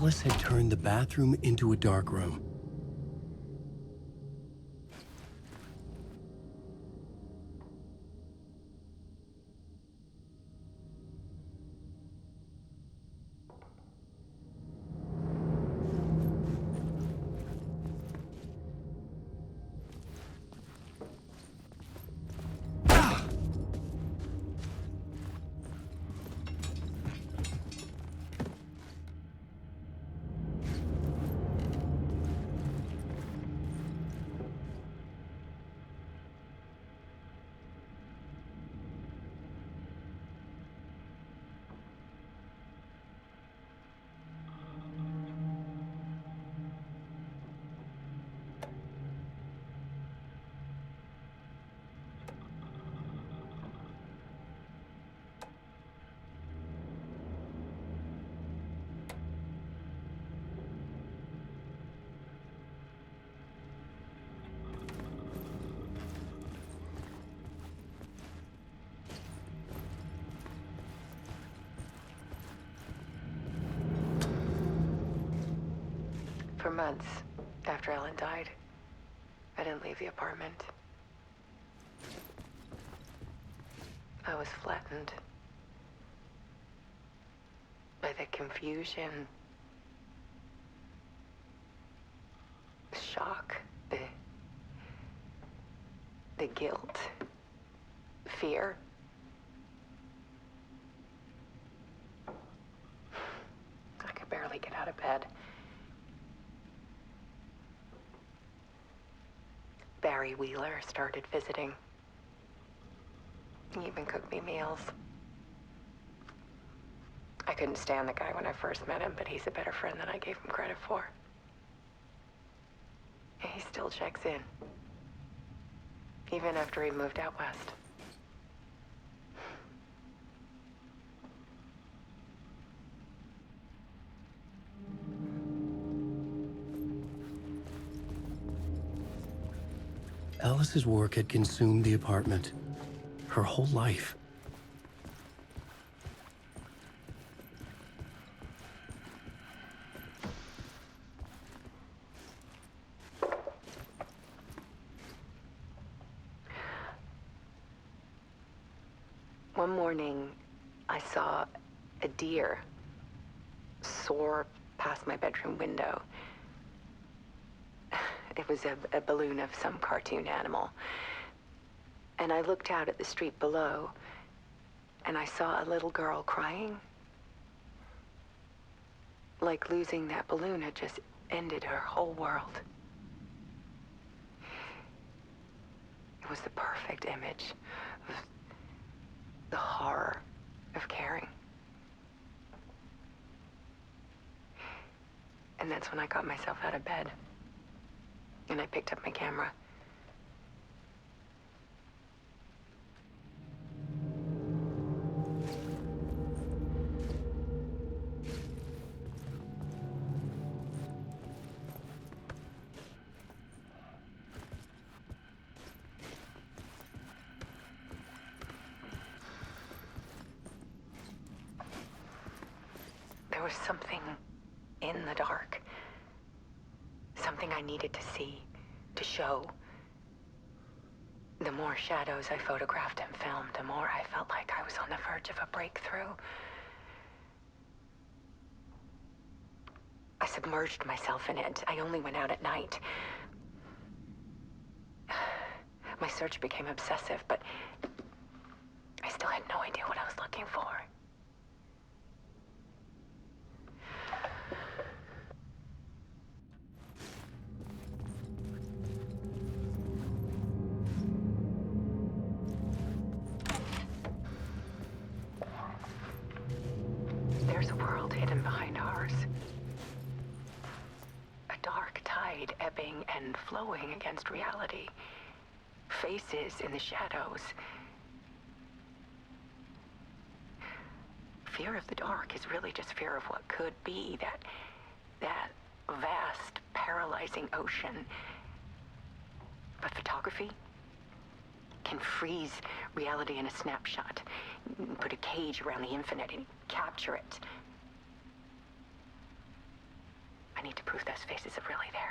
Alice had turned the bathroom into a dark room. For months after Ellen died, I didn't leave the apartment. I was flattened by the confusion, the shock, the guilt, fear. I could barely get out of bed. Barry Wheeler started visiting. He even cooked me meals. I couldn't stand the guy when I first met him, but he's a better friend than I gave him credit for. And he still checks in, even after he moved out west. Alice's work had consumed the apartment, her whole life. One morning, I saw a deer soar past my bedroom window. It was a balloon of some cartoon animal. And I looked out at the street below, and I saw a little girl crying. Like losing that balloon had just ended her whole world. It was the perfect image of the horror of caring. And that's when I got myself out of bed. And I picked up my camera. There was something in the dark. Something I needed to see, to show. The more shadows I photographed and filmed, the more I felt like I was on the verge of a breakthrough. I submerged myself in it. I only went out at night. My search became obsessive, but I still had no idea what I was looking for. There's a world hidden behind ours. A dark tide ebbing and flowing against reality. Faces in the shadows. Fear of the dark is really just fear of what could be, that vast, paralyzing ocean. But photography can freeze reality in a snapshot. Put a cage around the infinite and capture it. those faces are really there.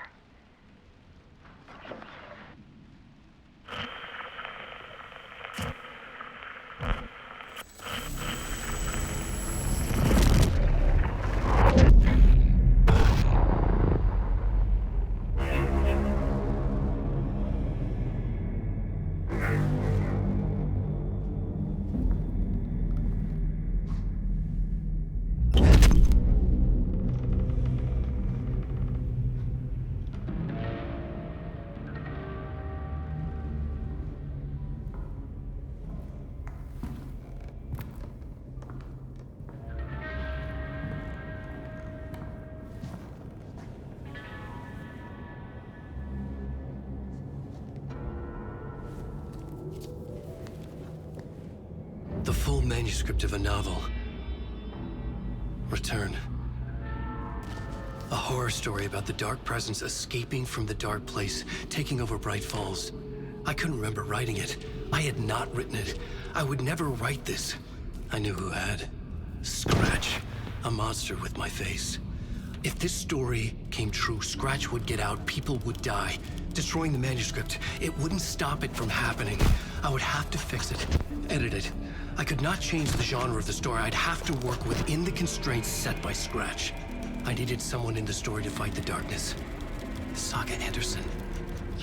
The full manuscript of a novel. Return. A horror story about the dark presence escaping from the dark place, taking over Bright Falls. I couldn't remember writing it. I had not written it. I would never write this. I knew who had. Scratch. A monster with my face. If this story came true, Scratch would get out, people would die. Destroying the manuscript, it wouldn't stop it from happening. I would have to fix it, edit it. I could not change the genre of the story. I'd have to work within the constraints set by Scratch. I needed someone in the story to fight the darkness. Saga Anderson.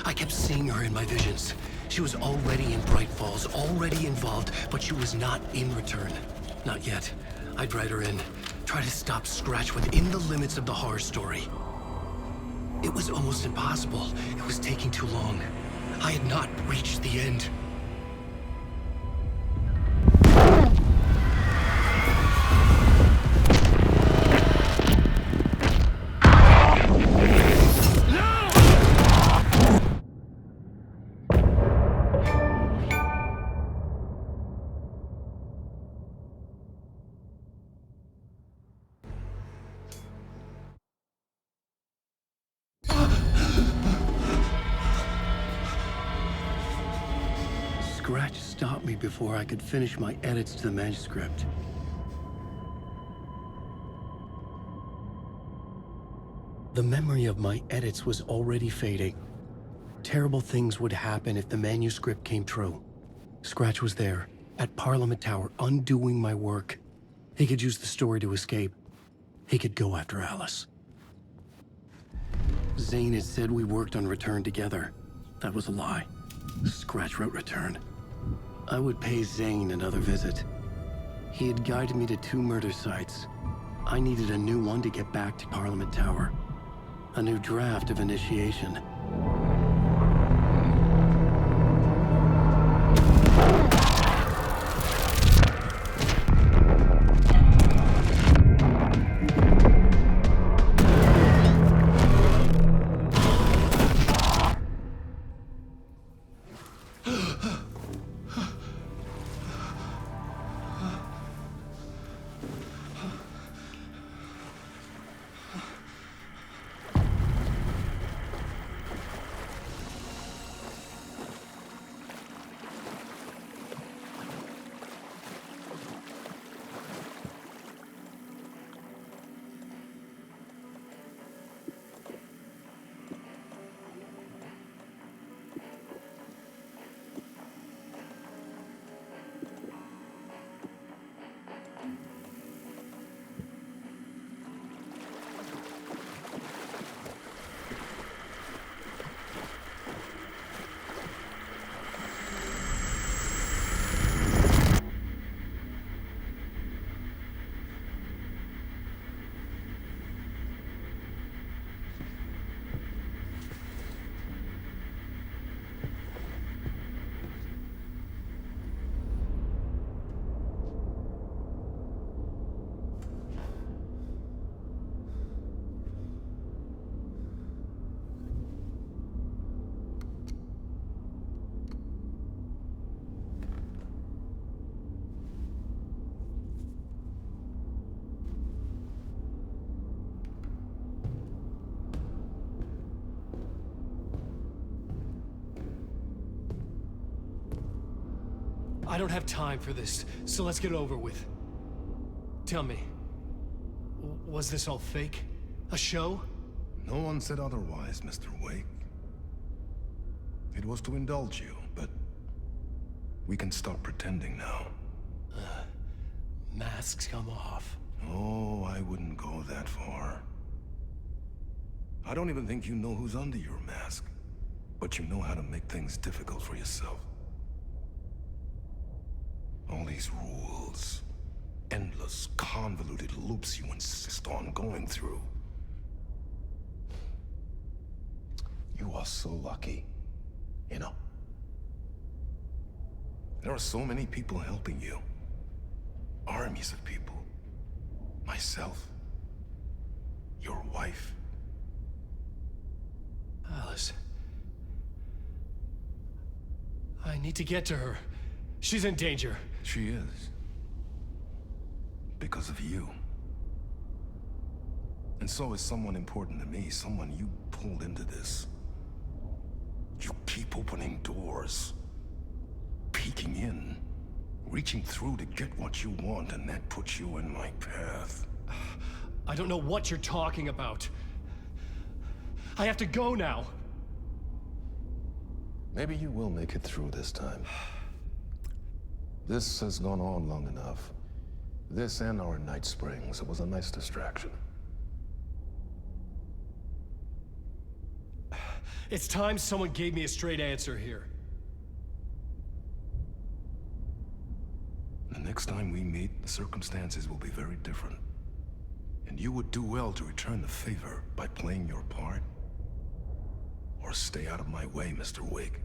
I kept seeing her in my visions. She was already in Bright Falls, already involved, but she was not in Return. Not yet. I'd write her in. Try to stop Scratch within the limits of the horror story. It was almost impossible. It was taking too long. I had not reached the end. Scratch stopped me before I could finish my edits to the manuscript. The memory of my edits was already fading. Terrible things would happen if the manuscript came true. Scratch was there, at Parliament Tower, undoing my work. He could use the story to escape. He could go after Alice. Zane had said we worked on Return together. That was a lie. Scratch wrote Return. I would pay Zane another visit. He had guided me to 2 murder sites. I needed a new one to get back to Parliament Tower. A new draft of initiation. I don't have time for this, so let's get it over with. Tell me, was this all fake? A show? No one said otherwise, Mr. Wake. It was to indulge you, but we can stop pretending now. Masks come off. Oh, I wouldn't go that far. I don't even think you know who's under your mask, but you know how to make things difficult for yourself. All these rules, endless, convoluted loops you insist on going through. You are so lucky, you know. There are so many people helping you. Armies of people. Myself. Your wife. Alice. I need to get to her. She's in danger. She is. Because of you. And so is someone important to me, someone you pulled into this. You keep opening doors. Peeking in. Reaching through to get what you want, and that puts you in my path. I don't know what you're talking about. I have to go now. Maybe you will make it through this time. This has gone on long enough. This and our Night Springs. It was a nice distraction. It's time someone gave me a straight answer here. The next time we meet, the circumstances will be very different. And you would do well to return the favor by playing your part. Or stay out of my way, Mr. Wake.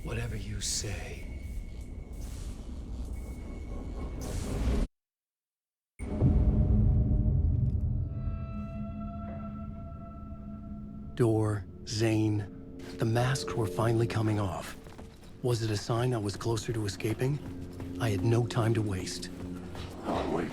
Whatever you say. Door, Zane. The masks were finally coming off. Was it a sign I was closer to escaping? I had no time to waste. Alan Wake.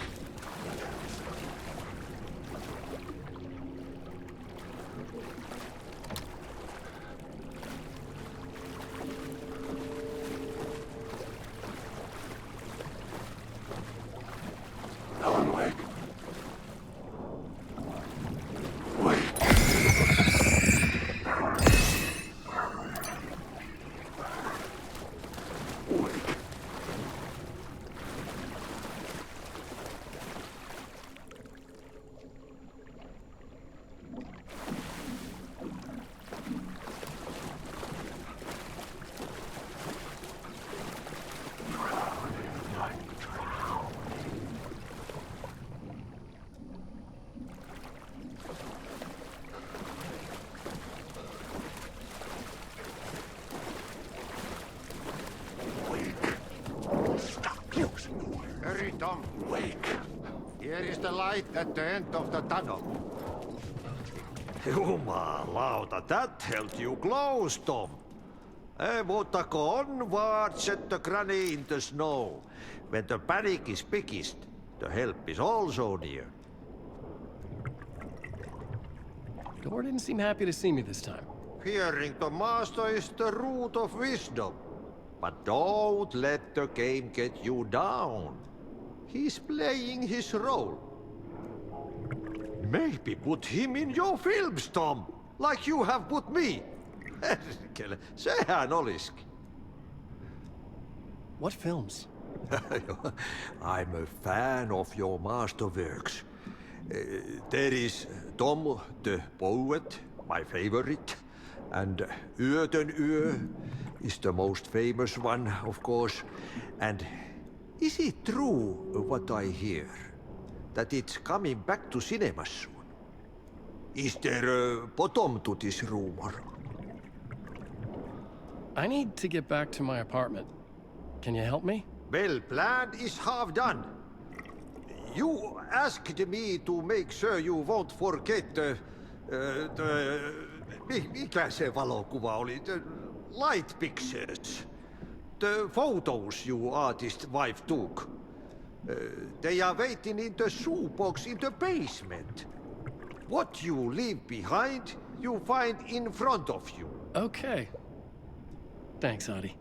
Alan Wake. Wake. Hurry, Tom. Wake. Here is the light at the end of the tunnel. Jumalauta, that held you close, Tom. Mutta go onward, set the granny in the snow. When the panic is biggest, the help is also near. Door didn't seem happy to see me this time. Fearing the master is the root of wisdom. But don't let the game get you down. He's playing his role. Maybe put him in your films, Tom, like you have put me. Perkele, sehän olisikin. What films? I'm a fan of your masterworks. There is Tom the Poet, my favorite, and Yöten Yö is the most famous one, of course. And is it true what I hear? That it's coming back to cinemas soon? Is there a bottom to this rumor? I need to get back to my apartment. Can you help me? Well, plan is half done. You asked me to make sure you won't forget mikä se valokuva oli? The light pictures. The photos your artist wife took. They are waiting in the shoebox in the basement. What you leave behind, you find in front of you. Okay. Thanks, Adi.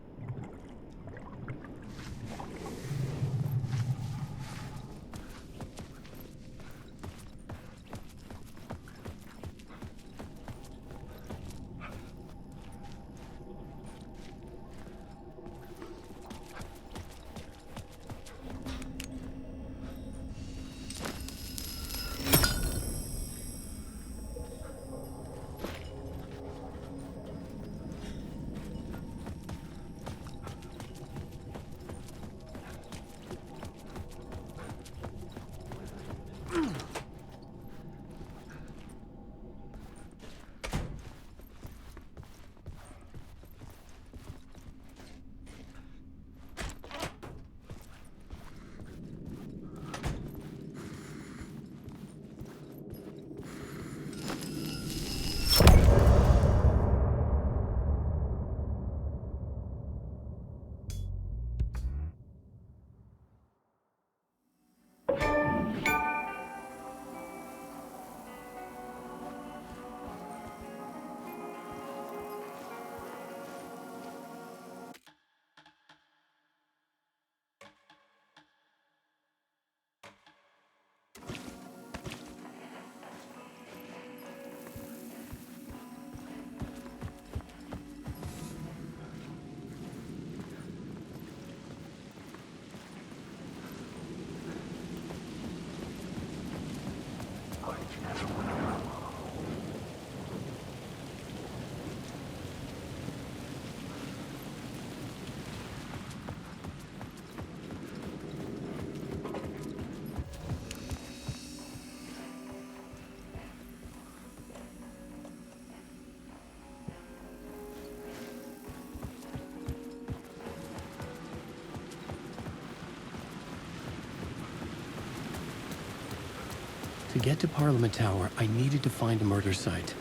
To get to Parliament Tower, I needed to find a murder site.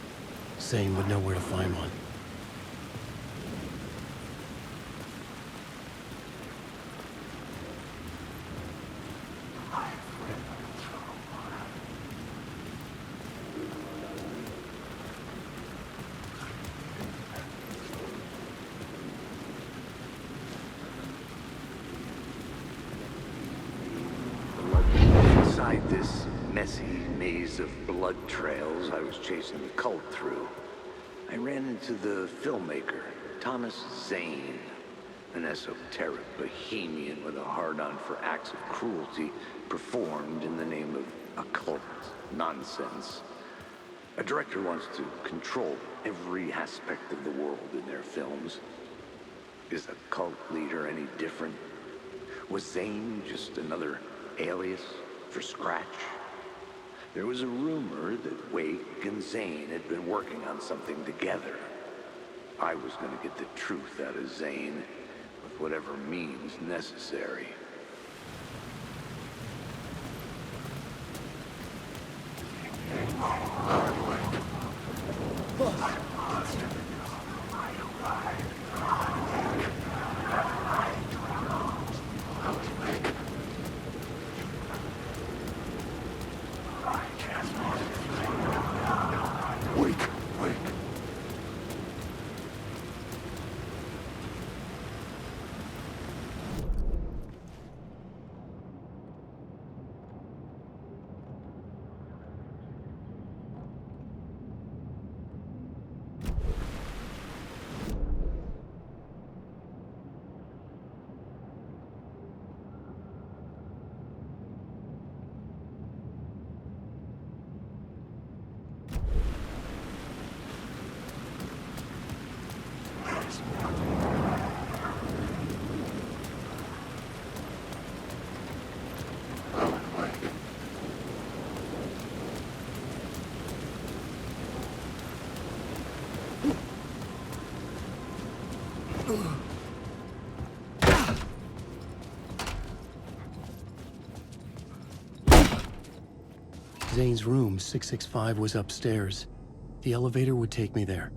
Zane would know where to find one. Inside this messy maze of blood trails I was chasing the cult through, I ran into the filmmaker, Thomas Zane, an esoteric bohemian with a hard-on for acts of cruelty performed in the name of occult nonsense. A director wants to control every aspect of the world in their films. Is a cult leader any different? Was Zane just another alias for Scratch? There was a rumor that Wake and Zane had been working on something together. I was going to get the truth out of Zane with whatever means necessary. Zane's room, 665, was upstairs. The elevator would take me there.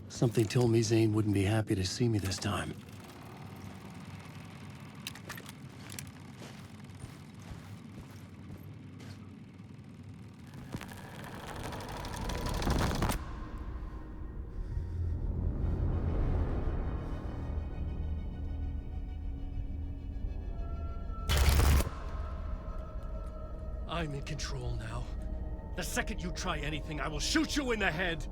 Something told me Zane wouldn't be happy to see me this time. I'm in control now. The second you try anything, I will shoot you in the head!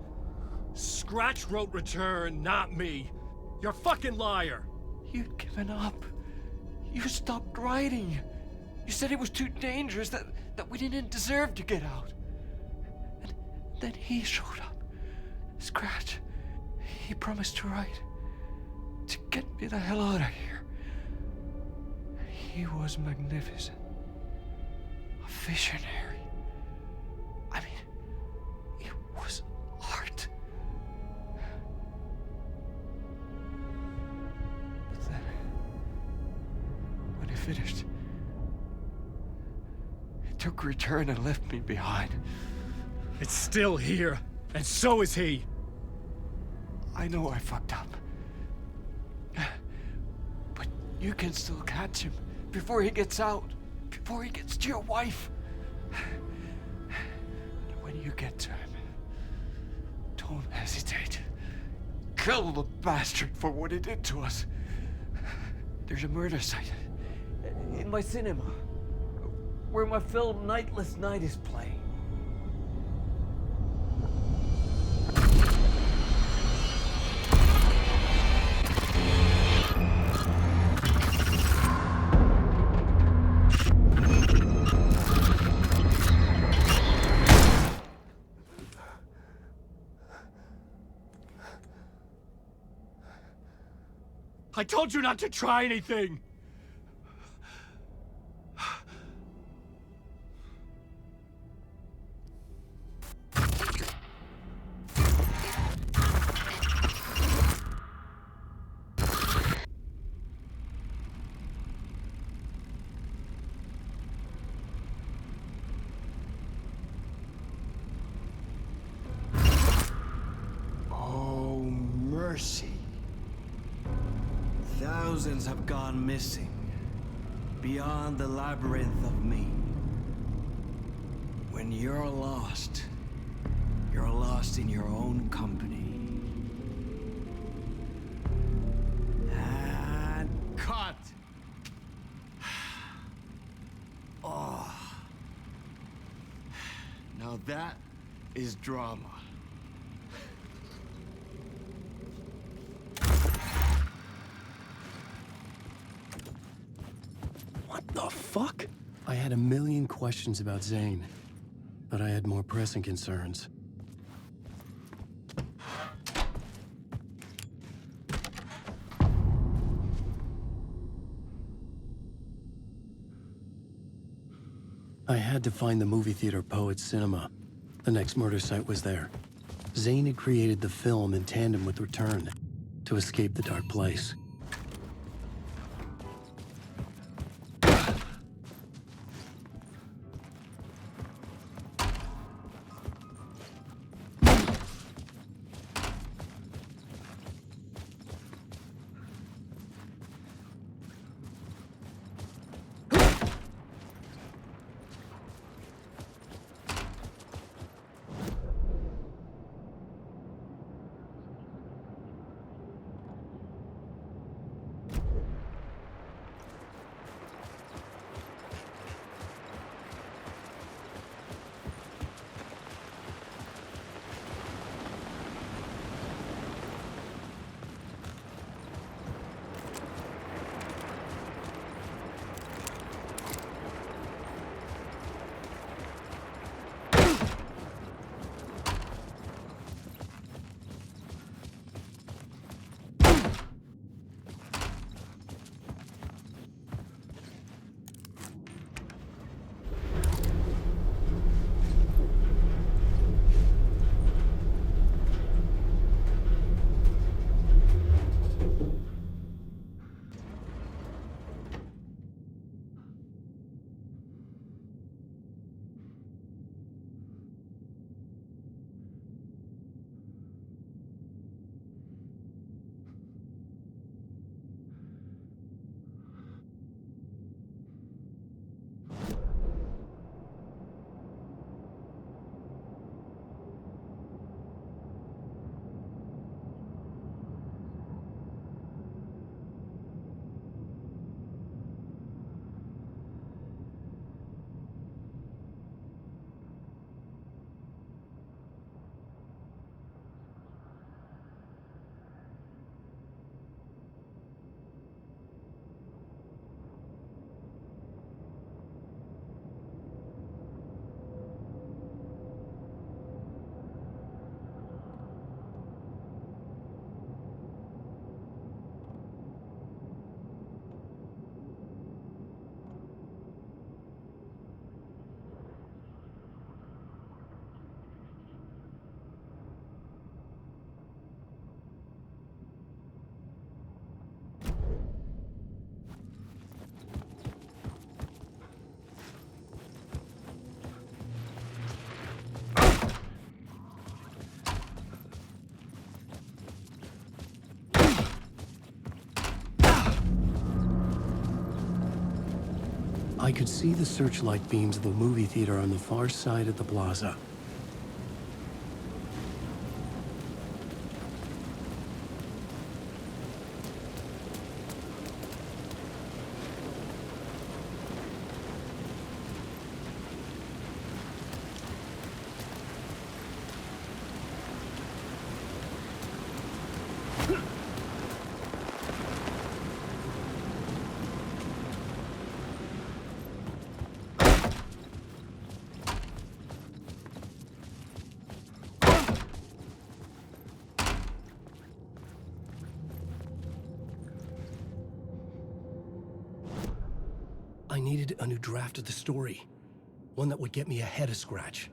Scratch wrote Return, not me. You're a fucking liar. You'd given up. You stopped writing. You said it was too dangerous, that we didn't deserve to get out. And then he showed up. Scratch. He promised to write. To get me the hell out of here. He was magnificent. A visionary. I mean, it was art. But then, when he finished, he took Return and left me behind. It's still here, and so is he. I know I fucked up. But you can still catch him before he gets out, before he gets to your wife. And when you get to him, don't hesitate. Kill the bastard for what he did to us. There's a murder site in my cinema where my film Nightless Night is playing. I told you not to try anything! Oh, mercy. Thousands have gone missing, beyond the labyrinth of me. When you're lost in your own company. And cut! Oh. Now that is drama. What the fuck? I had a million questions about Zane, but I had more pressing concerns. I had to find the movie theater Poet Cinema. The next murder site was there. Zane had created the film in tandem with Return to escape the dark place. I could see the searchlight beams of the movie theater on the far side of the plaza. I needed a new draft of the story. One that would get me ahead of Scratch.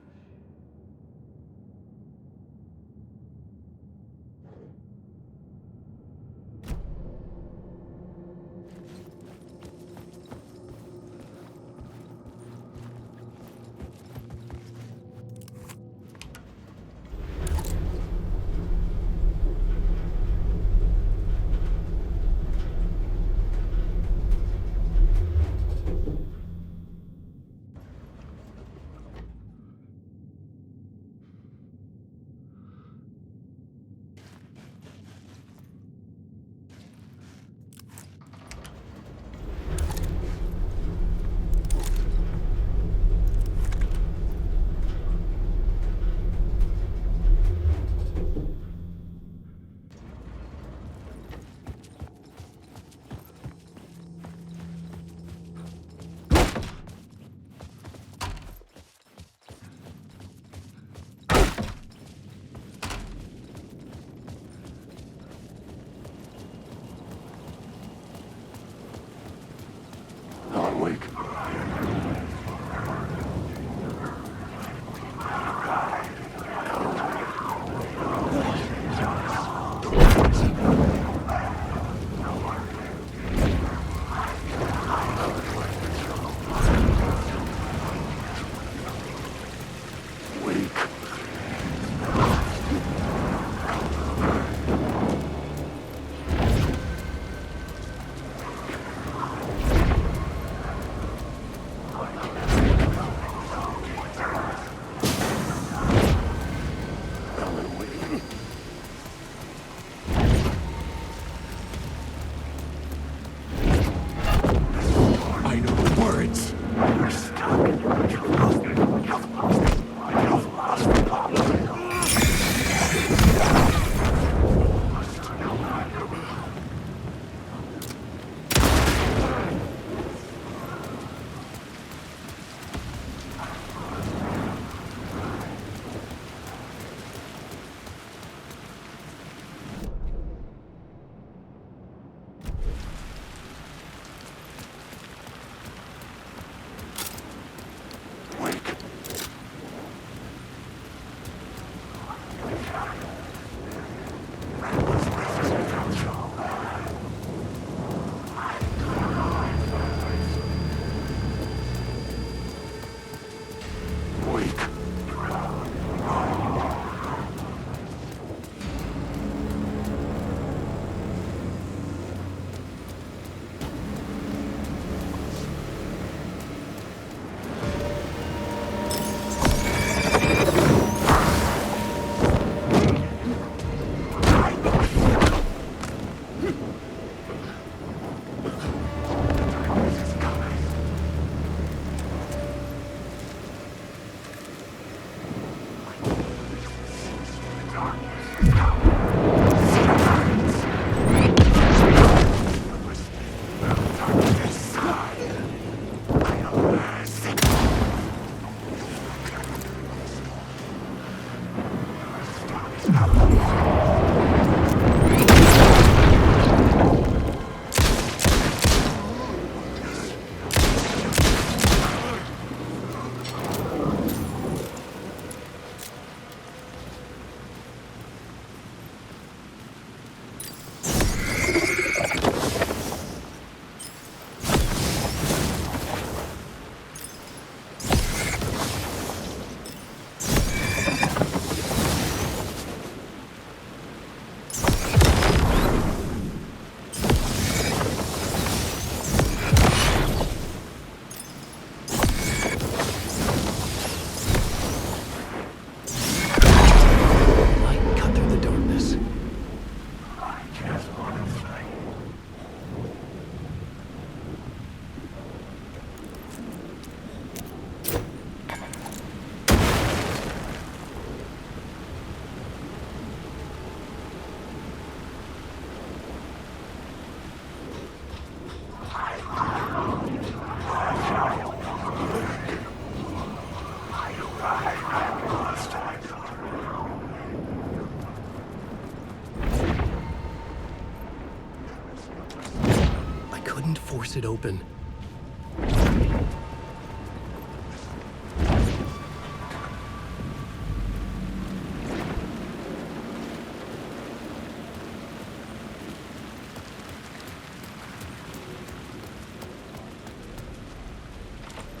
Force it open.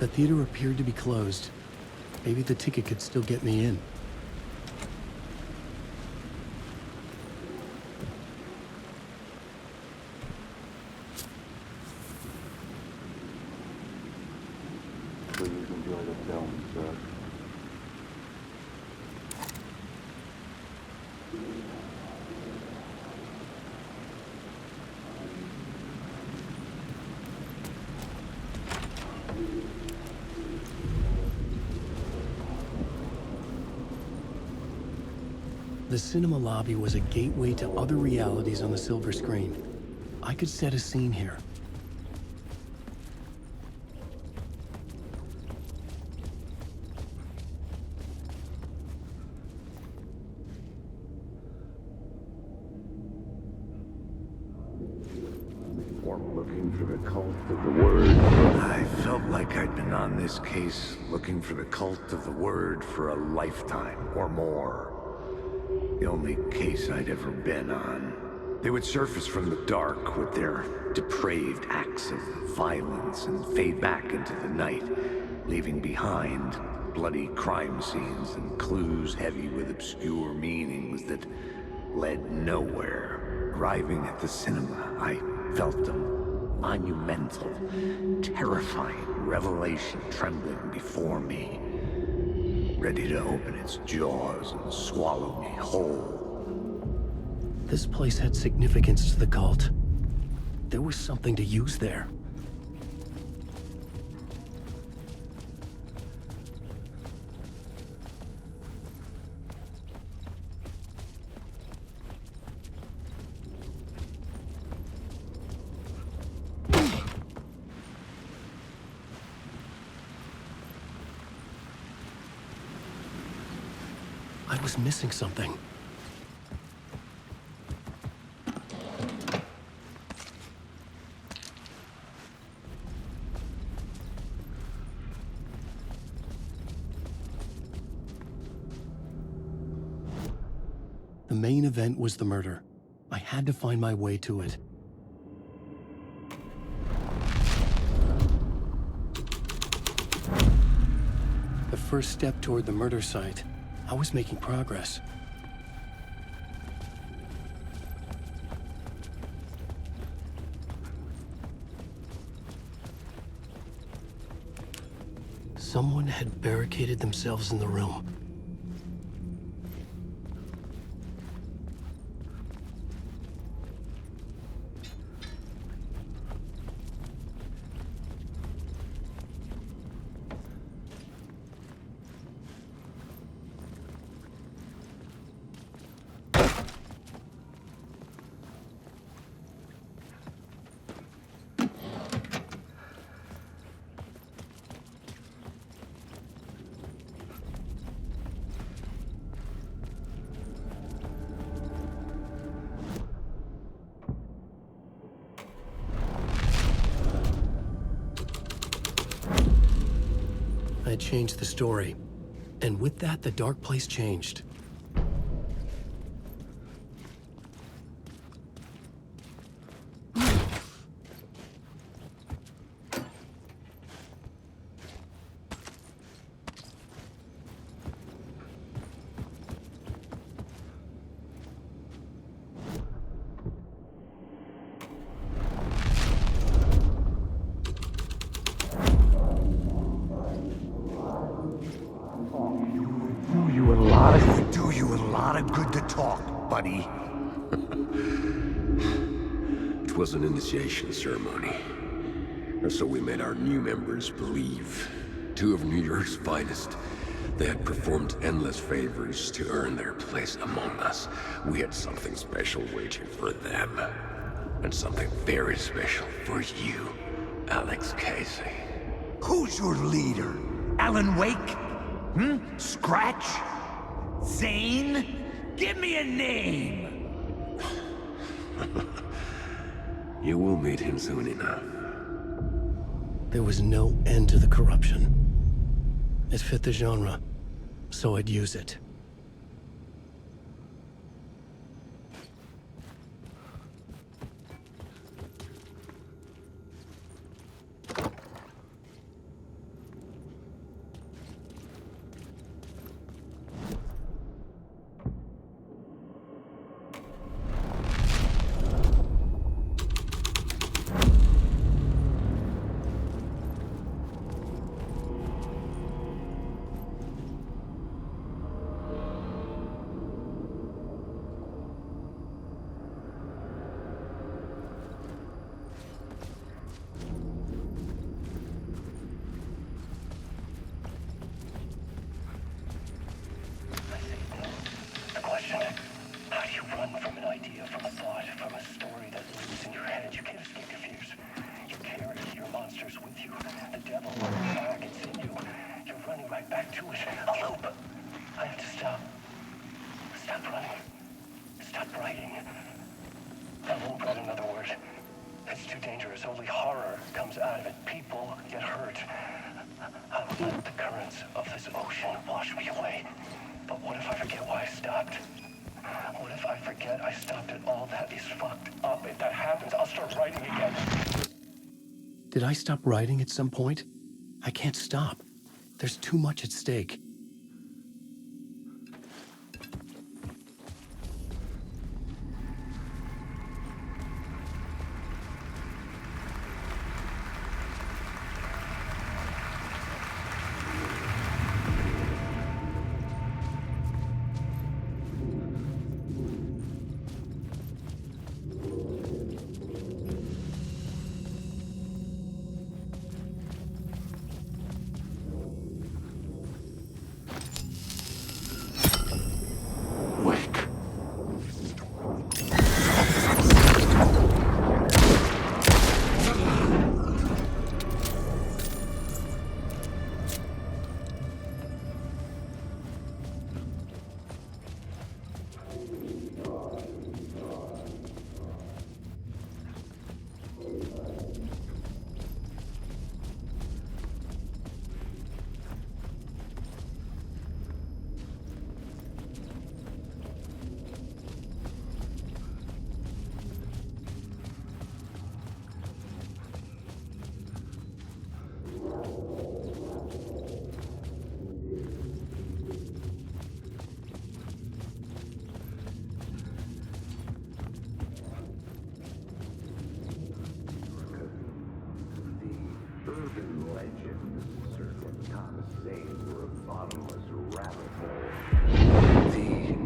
The theater appeared to be closed. Maybe the ticket could still get me in. Please enjoy the film, sir. The cinema lobby was a gateway to other realities on the silver screen. I could set a scene here. Looking for the cult of the word. I felt like I'd been on this case looking for the cult of the word for a lifetime or more. The only case I'd ever been on. They would surface from the dark with their depraved acts of violence and fade back into the night, leaving behind bloody crime scenes and clues heavy with obscure meanings that led nowhere. Arriving at the cinema, I felt a monumental, terrifying revelation trembling before me, ready to open its jaws and swallow me whole. This place had significance to the cult. There was something to use there. I was missing something. The main event was the murder. I had to find my way to it. The first step toward the murder site. I was making progress. Someone had barricaded themselves in the room. I changed the story. And with that, the dark place changed. Do you a lot of good to talk, buddy. It was an initiation ceremony. Or so we made our new members believe. Two of New York's finest. They had performed endless favors to earn their place among us. We had something special waiting for them. And something very special for you, Alex Casey. Who's your leader? Alan Wake? Scratch? Zane? Give me a name! You will meet him soon enough. There was no end to the corruption. It fit the genre, so I'd use it. writing. I won't write another word. It's too dangerous. Only horror comes out of it. People get hurt. I will let the currents of this ocean wash me away. But what if I forget why I stopped? What if I forget I stopped at all that is fucked up? If that happens, I'll start writing again. Did I stop writing at some point? I can't stop. There's too much at stake.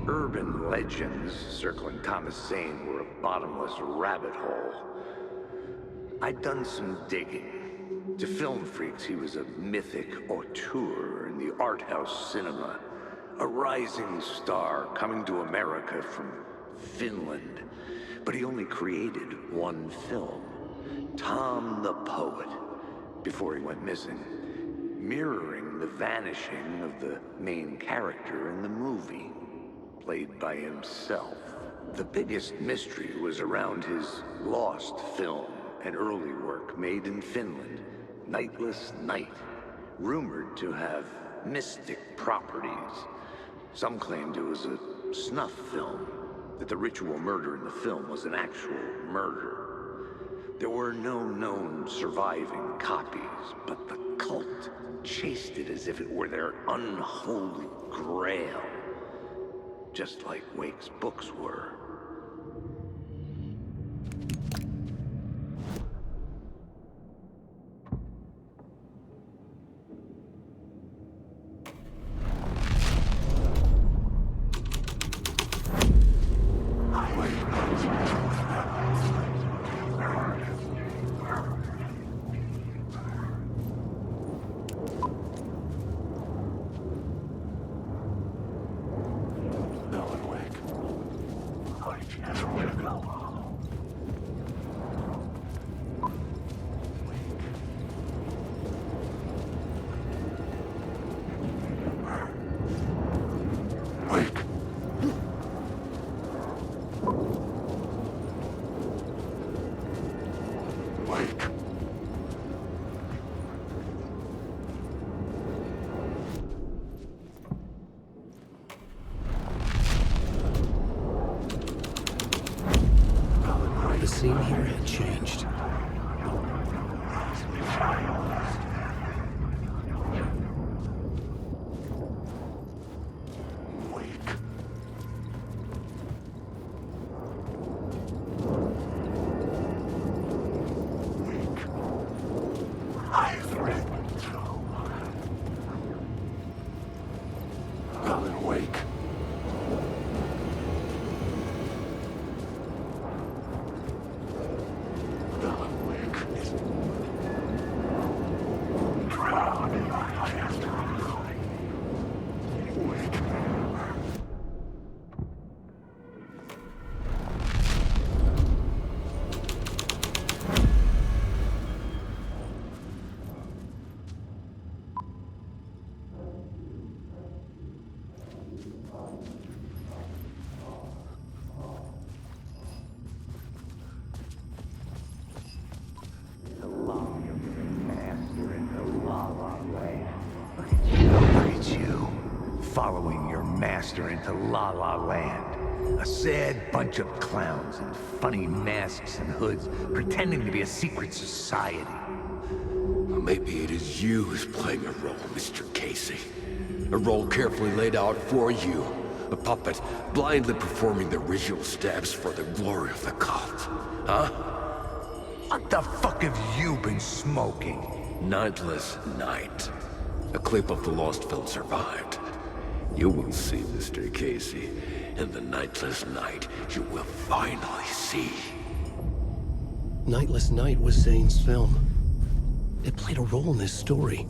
Urban legends circling Thomas Zane were a bottomless rabbit hole. I'd done some digging. To film freaks, he was a mythic auteur in the art house cinema. A rising star coming to America from Finland. But he only created one film, Tom the Poet, before he went missing, mirroring the vanishing of the main character in the movie, played by himself. The biggest mystery was around his lost film, an early work made in Finland, Nightless Night, rumored to have mystic properties. Some claimed it was a snuff film, that the ritual murder in the film was an actual murder. There were no known surviving copies, but the cult chased it as if it were their unholy grail. Just like Wake's books were. The scene here had changed. master into La La Land. A sad bunch of clowns in funny masks and hoods, pretending to be a secret society. Maybe it is you who's playing a role, Mr. Casey. A role carefully laid out for you. A puppet blindly performing the ritual steps for the glory of the cult. Huh? What the fuck have you been smoking? Nightless Night. A clip of the lost film survived. You will see, Mr. Casey. In the Nightless Night, you will finally see. Nightless Night was Zane's film. It played a role in this story.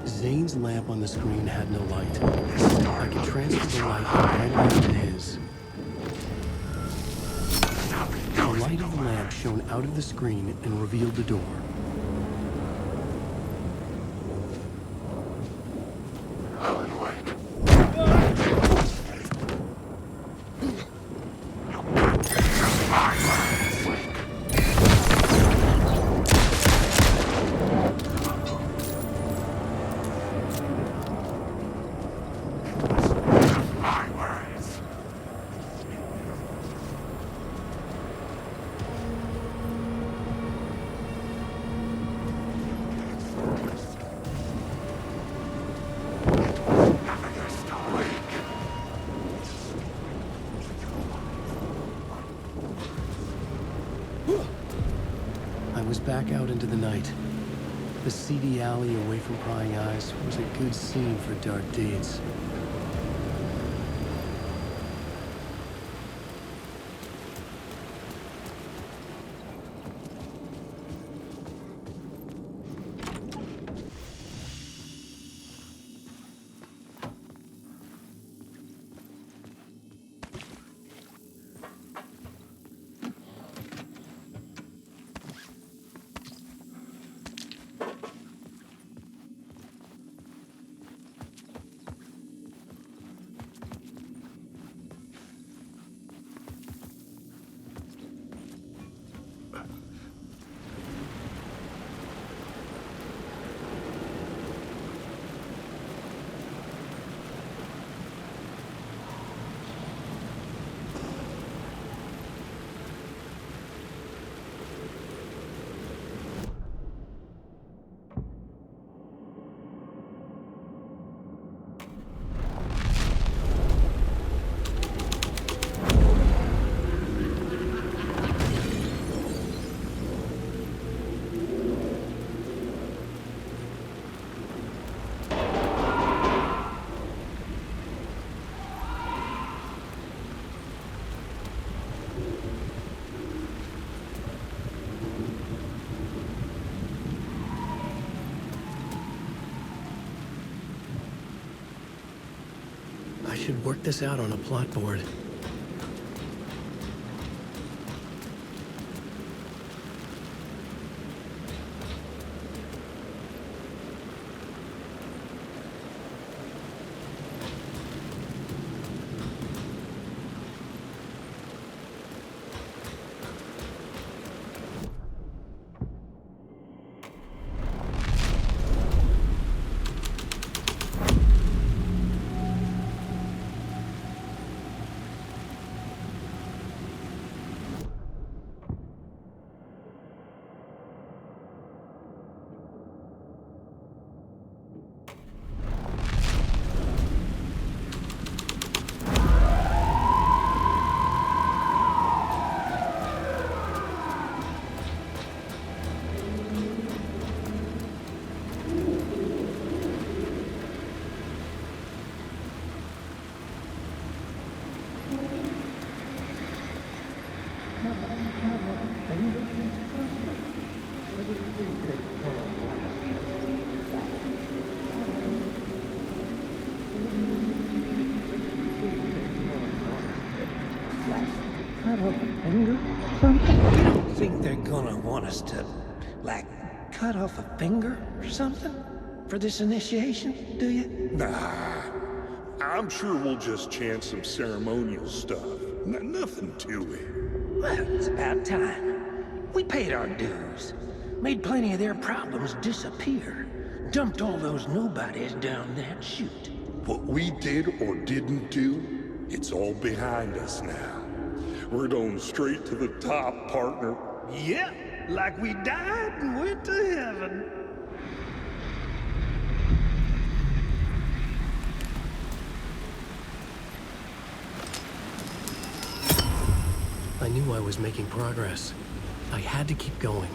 Zane's lamp on the screen had no light. I could transfer the light from my lamp to his. The light of the lamp shone out of the screen and revealed the door. I was back out into the night. The seedy alley away from prying eyes was a good scene for dark deeds. I should work this out on a plot board. You don't think they're gonna want us to, like, cut off a finger or something for this initiation, do you? Nah. I'm sure we'll just chant some ceremonial stuff. Nothing to it. Well, it's about time. We paid our dues. Made plenty of their problems disappear. Dumped all those nobodies down that chute. What we did or didn't do, it's all behind us now. We're going straight to the top, partner. Yeah, like we died and went to heaven. I knew I was making progress. I had to keep going.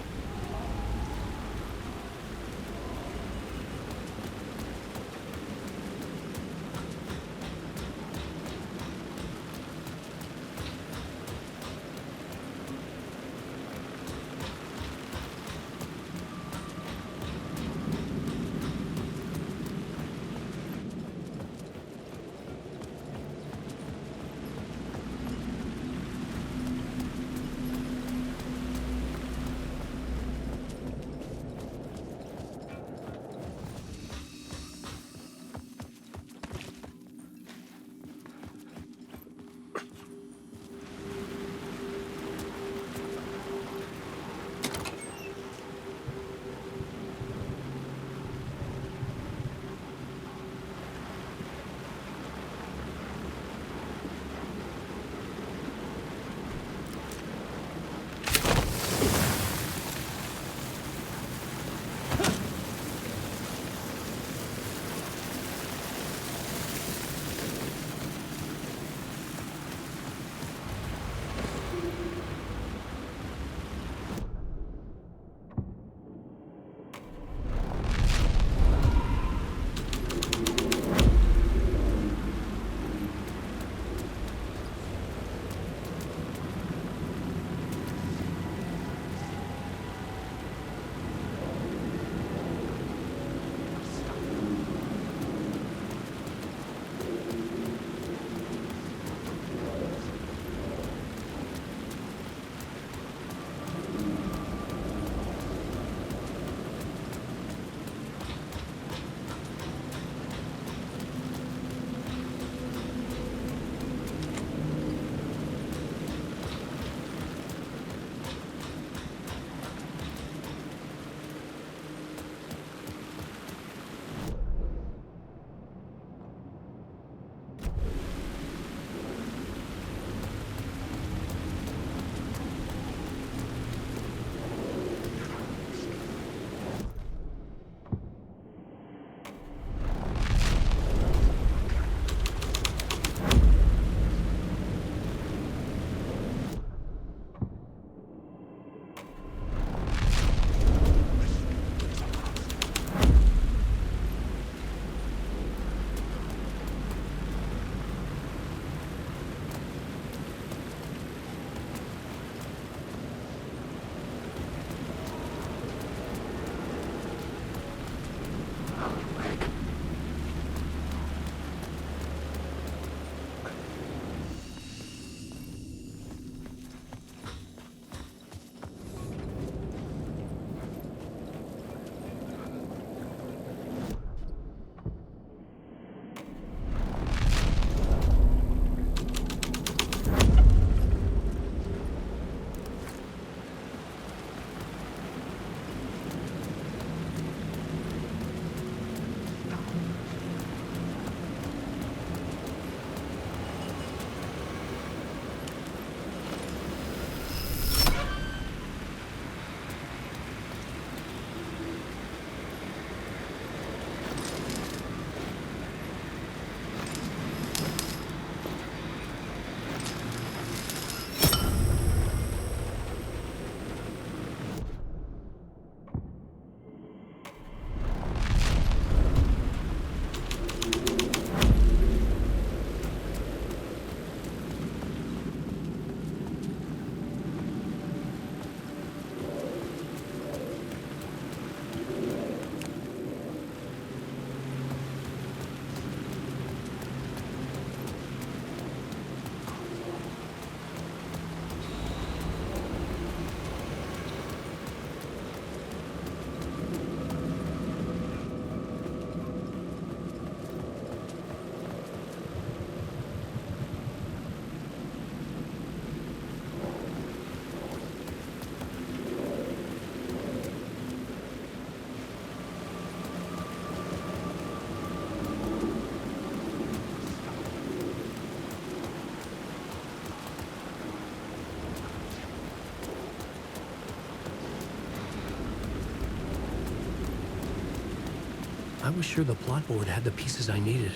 I was sure the plot board had the pieces I needed.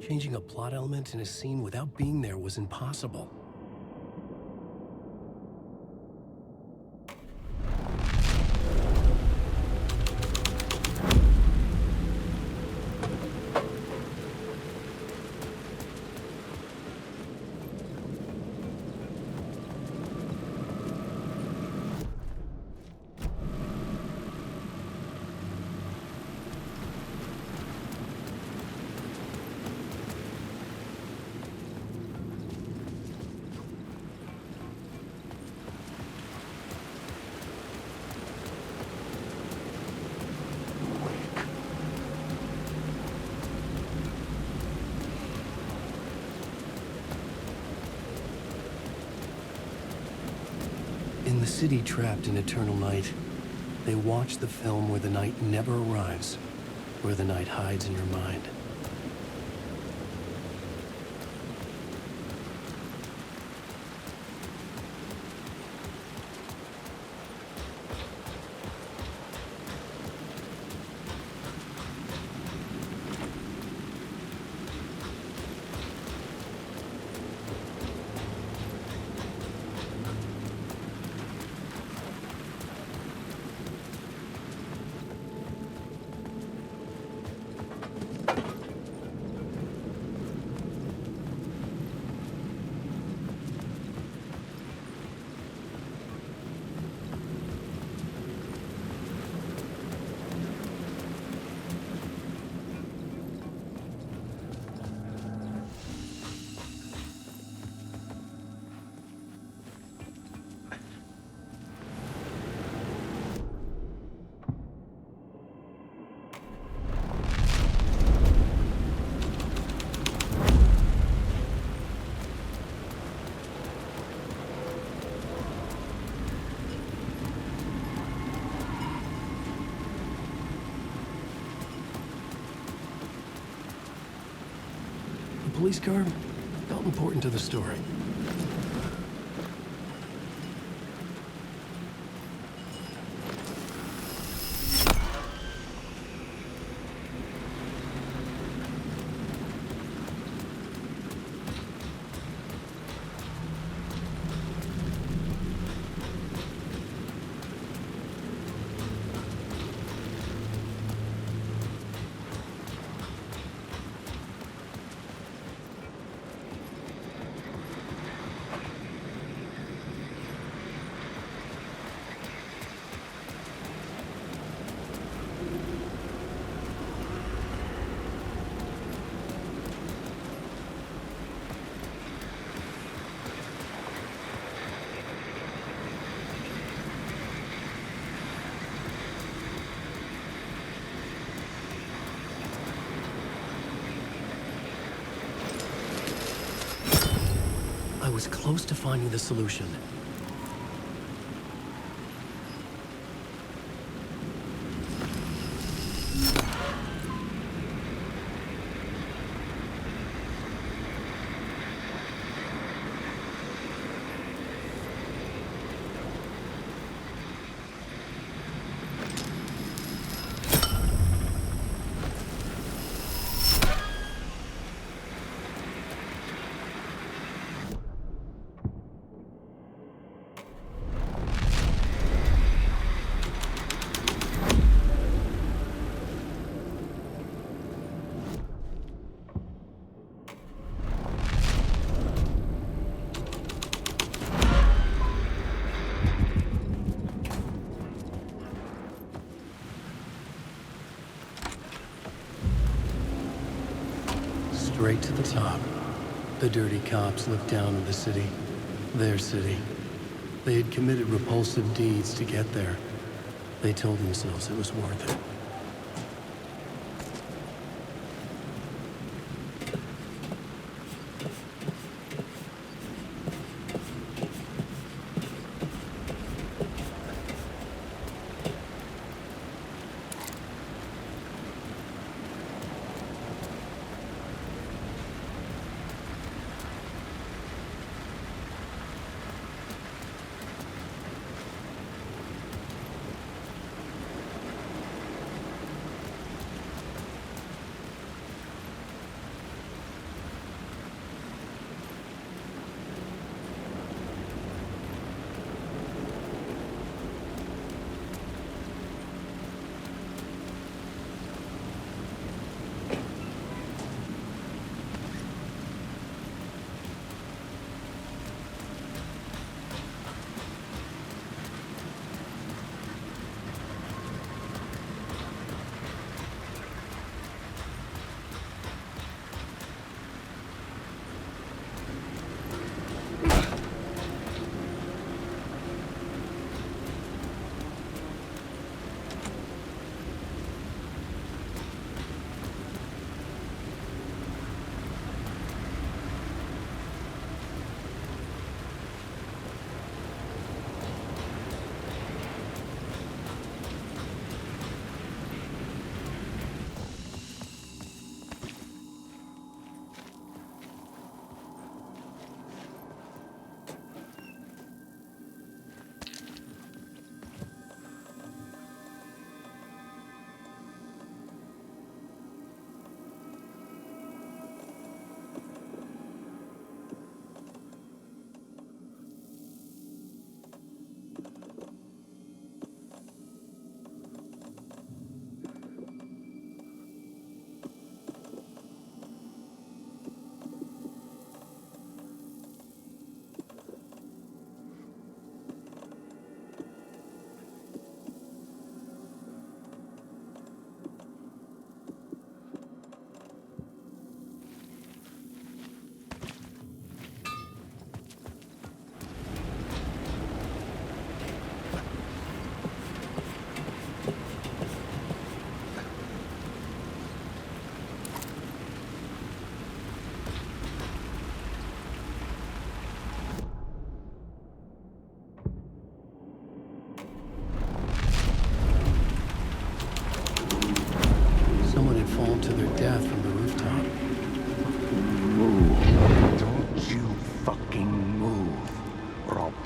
Changing a plot element in a scene without being there was impossible. In the city trapped in eternal night, they watch the film where the night never arrives, where the night hides in your mind. The police car felt important to the story. I was close to finding the solution. Straight to the top. The dirty cops looked down on the city. Their city. They had committed repulsive deeds to get there. They told themselves it was worth it.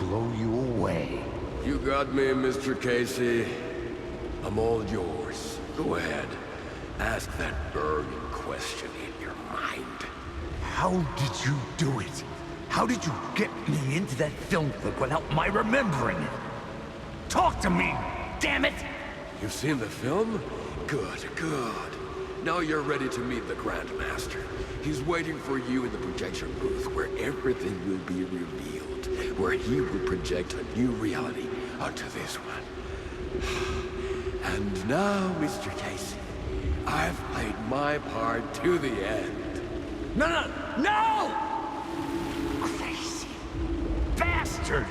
blow you away. You got me, Mr. Casey. I'm all yours. Go ahead. Ask that burning question in your mind. How did you do it? How did you get me into that film clip without my remembering it? Talk to me, damn it! You've seen the film? Good, good. Now you're ready to meet the Grandmaster. He's waiting for you in the projection booth where everything will be revealed, where he will project a new reality onto this one. And now, Mr. Casey, I've played my part to the end. No! Crazy bastard!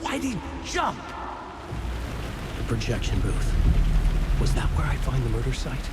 Why'd he jump? The projection booth. Was that where I find the murder site?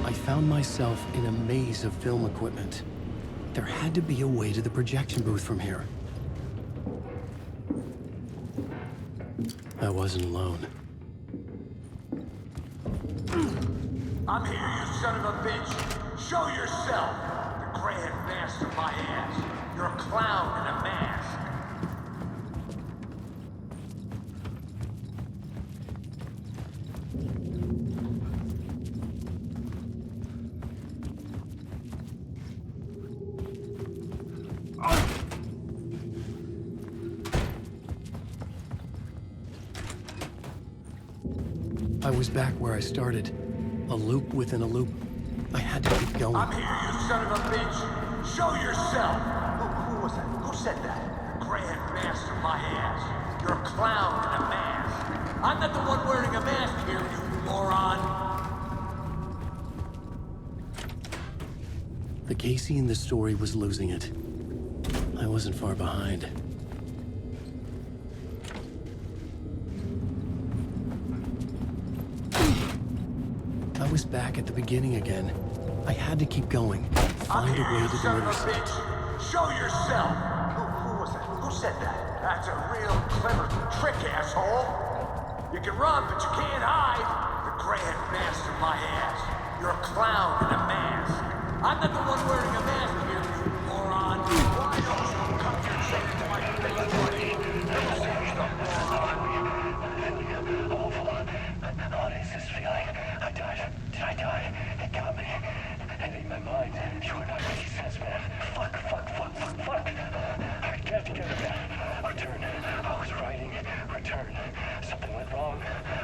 I found myself in a maze of film equipment. There had to be a way to the projection booth from here. I wasn't alone. I'm here, you son of a bitch. Show yourself. The grand master my ass. You're a clown in a mask. I was back where I started. A loop within a loop. I had to keep going. I'm here, you son of a bitch. Show yourself. Who was that? Who said that? The grand master my ass. You're a clown in a mask. I'm not the one wearing a mask here, you moron. The Casey in the story was losing it. I wasn't far behind. I was back at the beginning again. I had to keep going. Find a way to deliver bitch. Show yourself. Who was that? Who said that? That's a real clever trick, asshole. You can run, but you can't hide. The grand master my ass. You're a clown in a mask. I'm not the one wearing a mask here, you moron. Why don't you come here and say it to my face, buddy? Never say you're the moron. What is this feeling? I died. Did I die? It got me. And in my mind, you are not making sense, man. Fuck. I can't get it, man. Return. I was writing. Return. Something went wrong.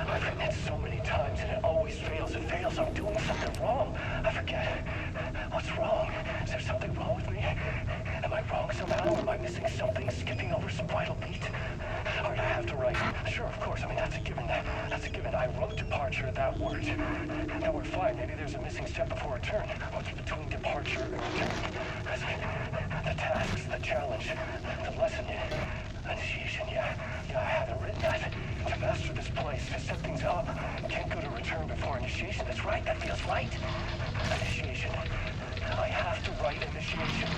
I've written it so many times and it always fails. It fails. I'm doing something wrong. I forget. What's wrong? Is there something wrong with me? Am I wrong somehow? Am I missing something? Skipping over some vital beat? Or do I have to write? Sure, of course. I mean, that's a given. That's a given. I wrote departure, that word. Now we're fine. Maybe there's a missing step before return. What's between departure and return? The tasks, the challenge, the lesson, initiation, yeah, I haven't written that. To master this place, to set things up, can't go to return before initiation. That's right, that feels right. Initiation. I have to write initiation.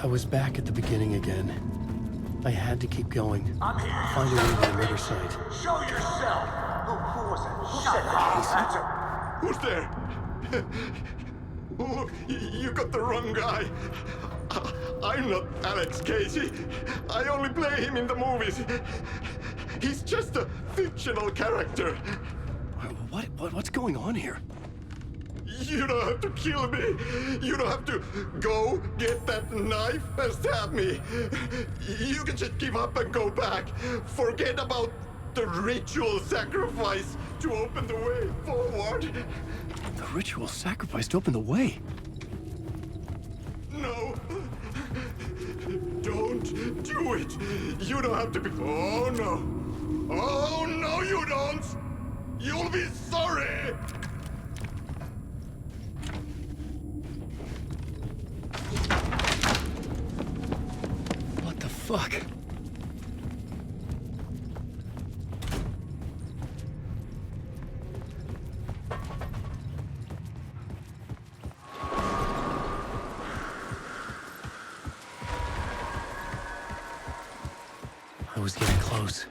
I was back at the beginning again. I had to keep going. I'm here. Find a way to the other side. Show yourself. Who was that? Who said that? Who's there? Look, you got the wrong guy. I'm not Alex Casey. I only play him in the movies. He's just a fictional character. What's going on here? You don't have to kill me. You don't have to go get that knife and stab me. You can just give up and go back. Forget about the ritual sacrifice to open the way forward. The ritual sacrifice to open the way? No. Don't do it. You don't have to be... Oh, no. Oh, no, you don't. You'll be sorry. What the fuck? I was getting close.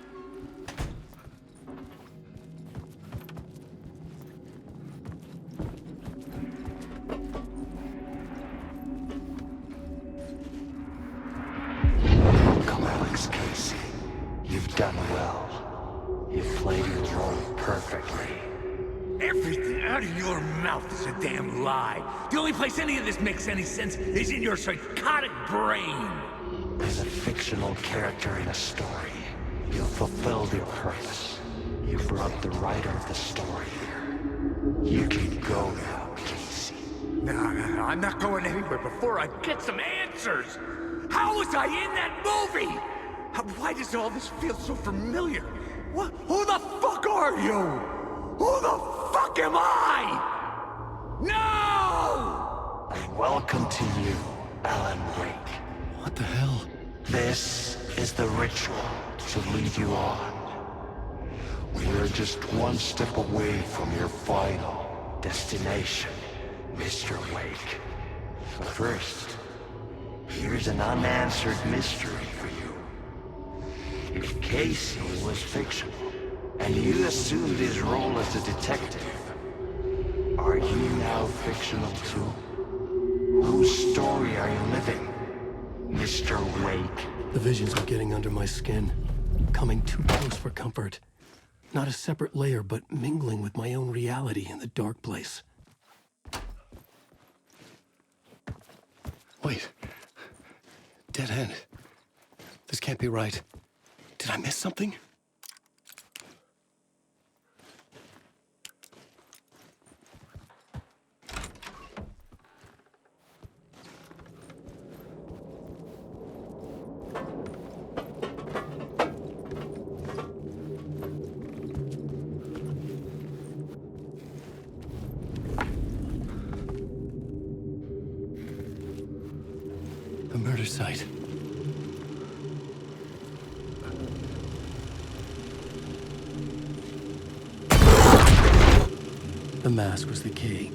Come, Alex Casey. You've done well. You've played your role perfectly. Everything out of your mouth is a damn lie. The only place any of this makes any sense is in your psychotic brain. As a fictional character in a story, you've fulfilled your purpose. You've brought the writer of the story here. You can go now. I'm not going anywhere before I get some answers! How was I in that movie? Why does all this feel so familiar? What? Who the fuck are you? Who the fuck am I? No! Welcome to you, Alan Wake. What the hell? This is the ritual to lead you on. We are just one step away from your final destination, Mr. Wake. But first, here's an unanswered mystery for you. If Casey was fictional, and you assumed his role as a detective, are you now fictional too? Whose story are you living, Mr. Wake? The visions were getting under my skin, coming too close for comfort. Not a separate layer, but mingling with my own reality in the dark place. Wait. Dead end. This can't be right. Did I miss something? A murder site. The mask was the key.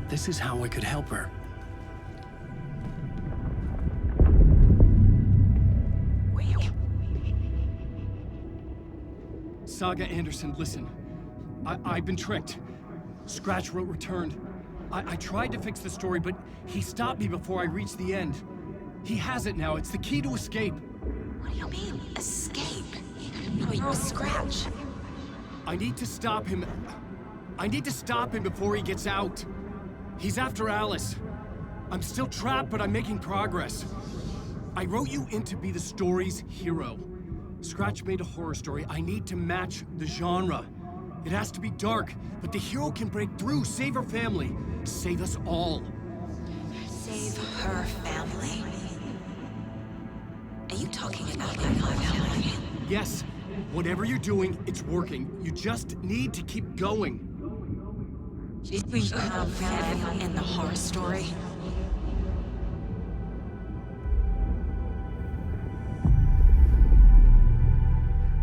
This is how I could help her. Saga Anderson, listen. I've been tricked. Scratch wrote returned. I tried to fix the story, but he stopped me before I reached the end. He has it now. It's the key to escape. What do you mean, escape? You're a Scratch. I need to stop him. I need to stop him before he gets out. He's after Alice. I'm still trapped, but I'm making progress. I wrote you in to be the story's hero. Scratch made a horror story. I need to match the genre. It has to be dark, but the hero can break through, save her family, save us all. Save her family? Are you talking about my family? Yes. Whatever you're doing, it's working. You just need to keep going. We have family in the horror story.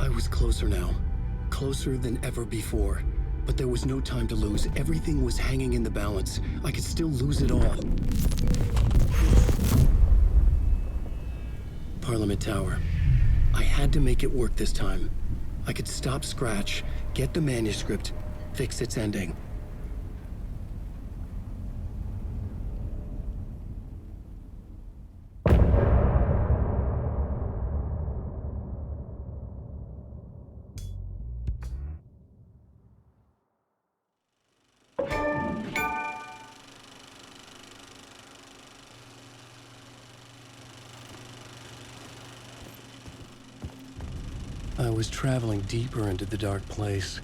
I was closer now. Closer than ever before. But there was no time to lose. Everything was hanging in the balance. I could still lose it all. Parliament Tower. I had to make it work this time. I could stop Scratch, get the manuscript, fix its ending. I was traveling deeper into the dark place.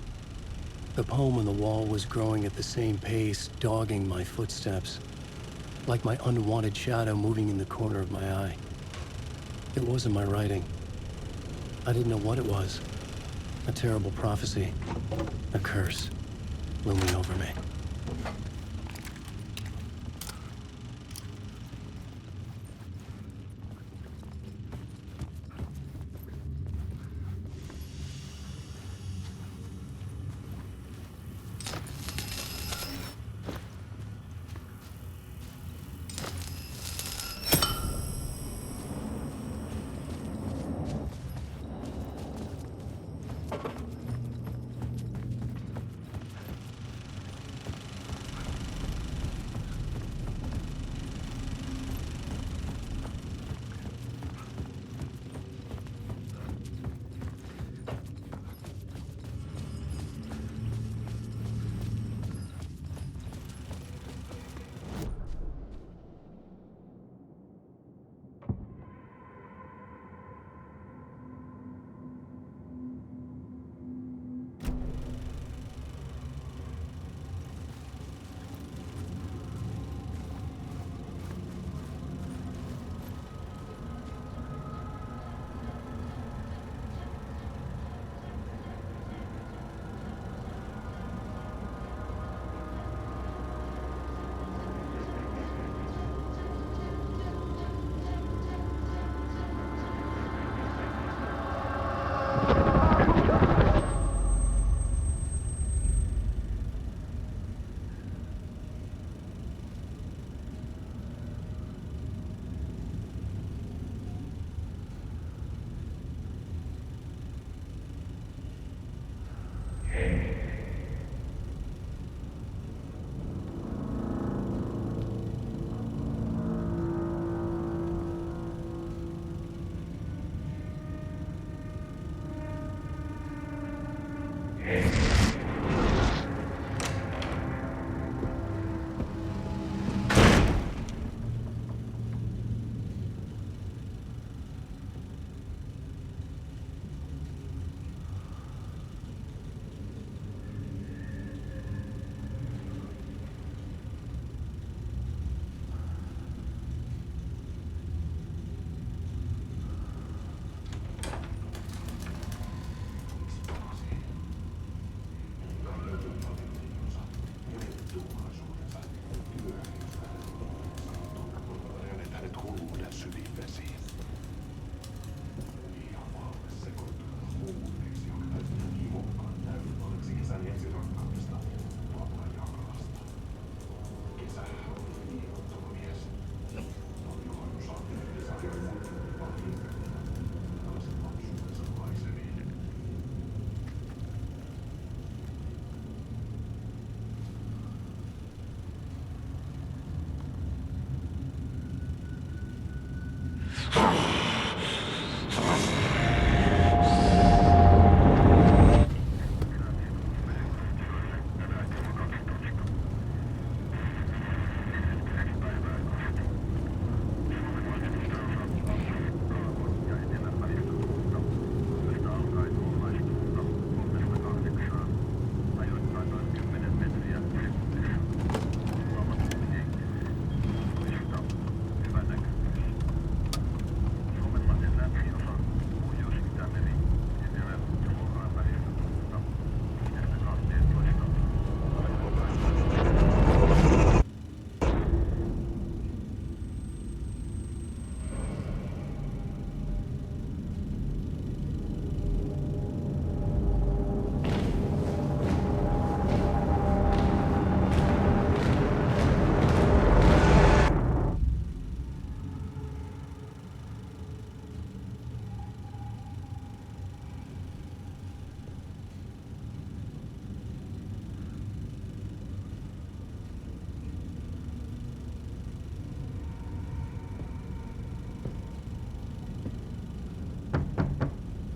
The poem on the wall was growing at the same pace, dogging my footsteps, like my unwanted shadow moving in the corner of my eye. It wasn't my writing. I didn't know what it was. A terrible prophecy, a curse, looming over me.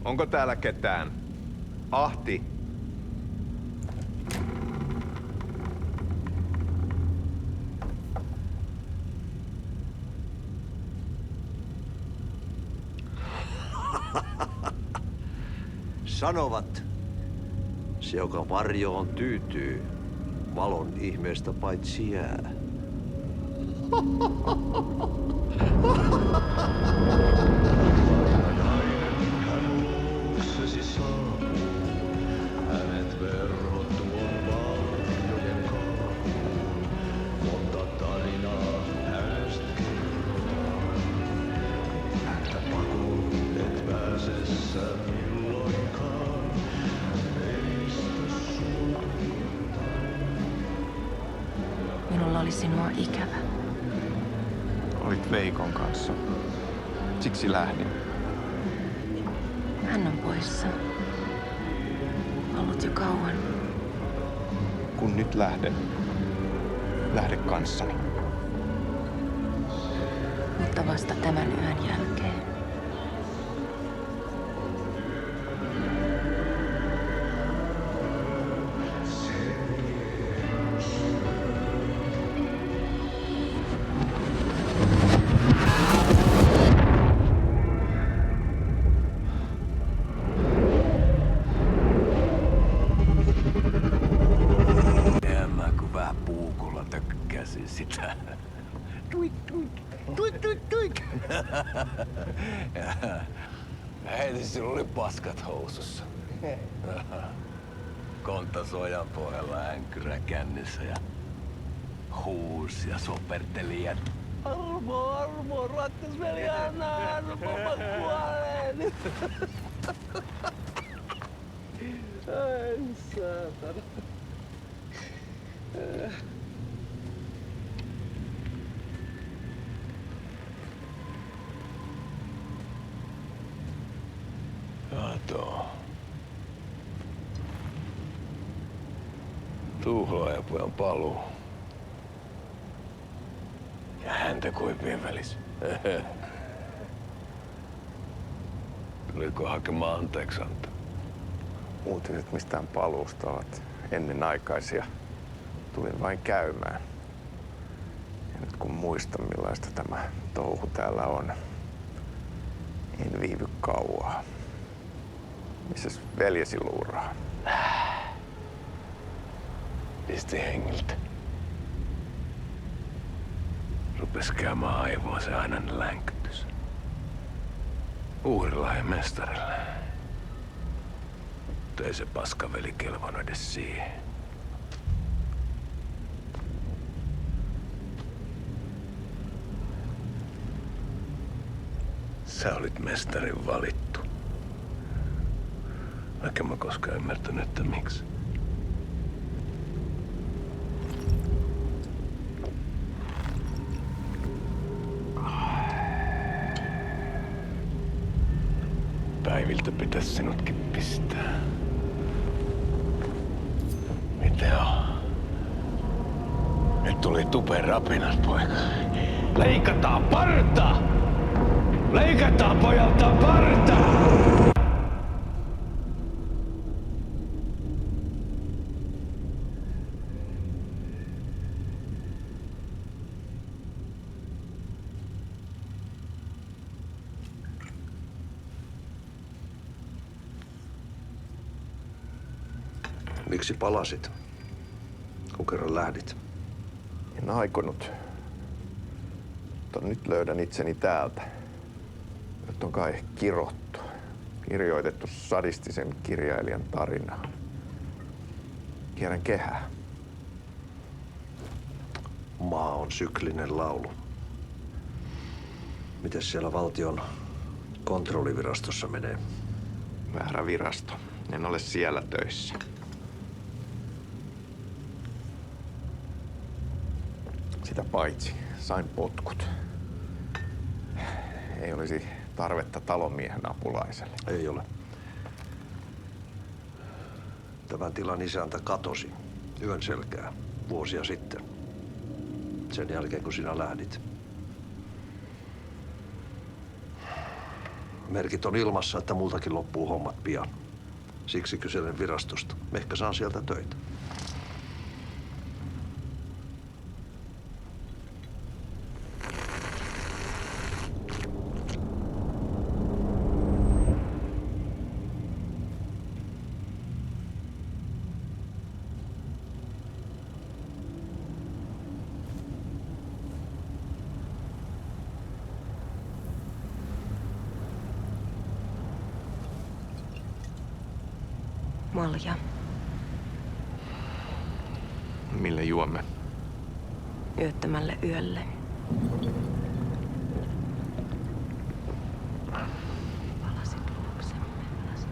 Onko täällä ketään? Ahti. Sanovat, se joka varjoon tyytyy, valon ihmeestä paitsi jää. Minulla oli sinua ikävä. Olit Veikon kanssa. Siksi lähdin. Hän on poissa. Ollut jo kauan. Kun nyt lähden, lähde kanssani. Mutta vasta tämän yön jälkeen. Sitä. Tuik, tuik, tuik, tuik, tuik. Heti sinulla oli paskat housussa. Kontta sojan pohjalla änkyrä kännissä ja huusi ja soperteli ja Armo, rakkasveli, anna armo, mä kuolen. Ai saatana. Kato. Tuhlaajapojan paluu. Ja häntä koipien välissä. Tuliko hakemaan anteeksiantoa? Uutiset mistään paluusta ovat ennenaikaisia. Tulin vain käymään. Ja nyt kun muistan millaista tämä touhu täällä on, en viivy kauaa. Missäs veljesi luuraa? Pisti hengiltä. Rupes käymään aivoa se ainainen länkytys. Uhrilahden mestarille. Mutta ei se paskaveli kelvannut edes siihen. Sä olit mestarin valittu. Vaikka mä koskaan ymmärtänyt, että miksi. Päiviltä pitäis sinutkin pistää. Mitä on? Nyt tuli tupen rapinat, poika. Leikataan parta! Leikataan pojalta parta! Miksi palasit, kun kerran lähdit? En aikonut. Mutta nyt löydän itseni täältä. Nyt on kai kirottu. Kirjoitettu sadistisen kirjailijan tarinaa. Kierrän kehää. Maa on syklinen laulu. Mites siellä valtion kontrollivirastossa menee? Väärä virasto. En ole siellä töissä. Sitä paitsi sain potkut. Ei olisi tarvetta talonmiehen apulaiselle. Ei ole. Tämän tilan isäntä katosi yön selkää vuosia sitten. Sen jälkeen, kun sinä lähdit. Merkit on ilmassa, että multakin loppuu hommat pian. Siksi kyselen virastosta. Ehkä saan sieltä töitä. Malja. Mille juomme? Yöttömälle yölle. Palasit luoksemme, palasit.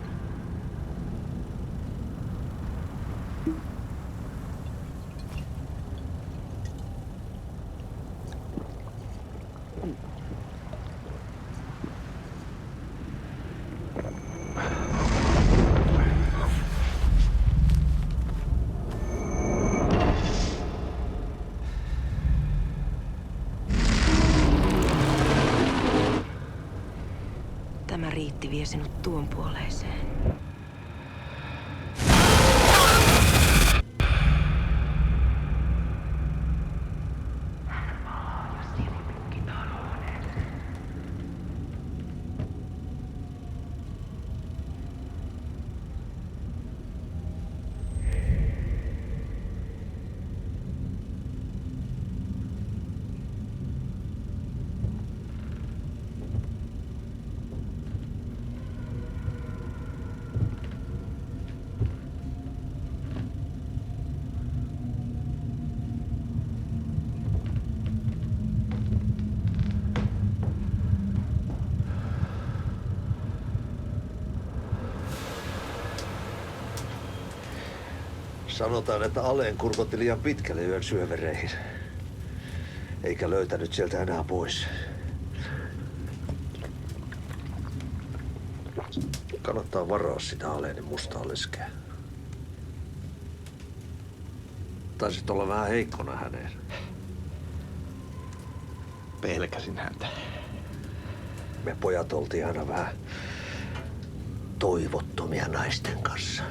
Tämä riitti vie sinut tuon puoleiseen. Sanotaan, että Aleen kurkotti liian pitkälle yön syövereihin. Eikä löytänyt sieltä enää pois. Kannattaa varaa sitä Aleenin mustaa leskeä. Taisit olla vähän heikkona häneen. Pelkäsin häntä. Me pojat oltiin aina vähän toivottomia naisten kanssa.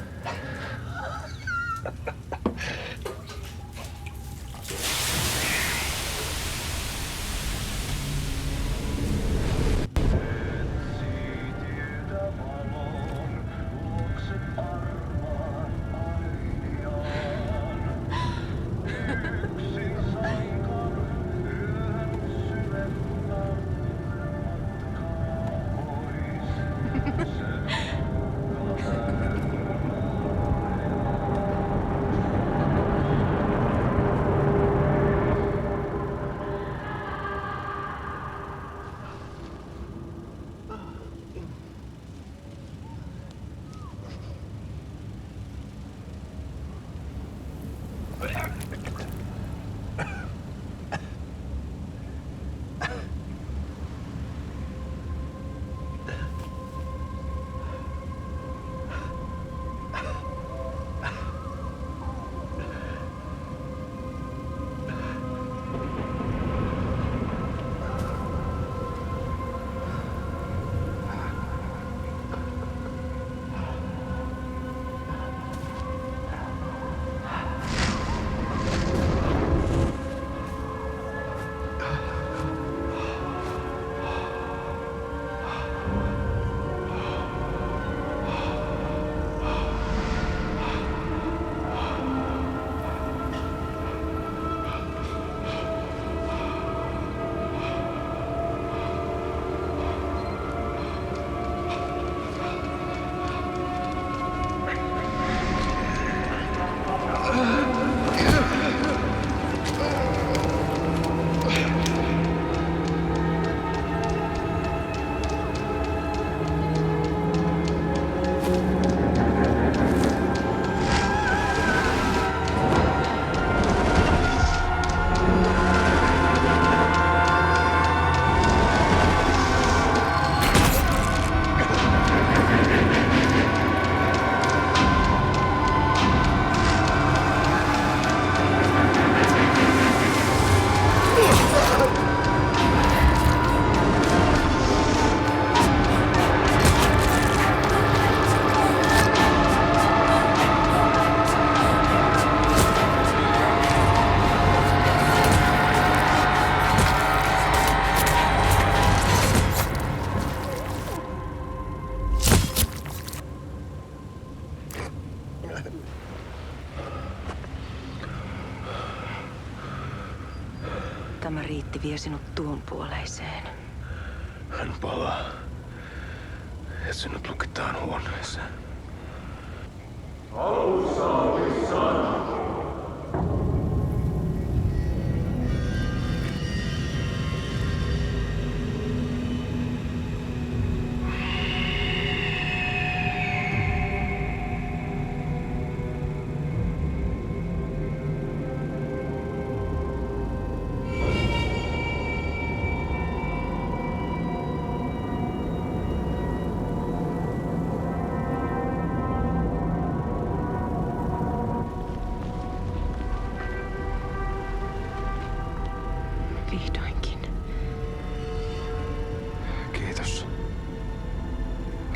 Tämä riitti vie sinut tuon puoleiseen. Hän palaa. Ja sinut lukitaan huoneeseen. Vihdoinkin. Kiitos,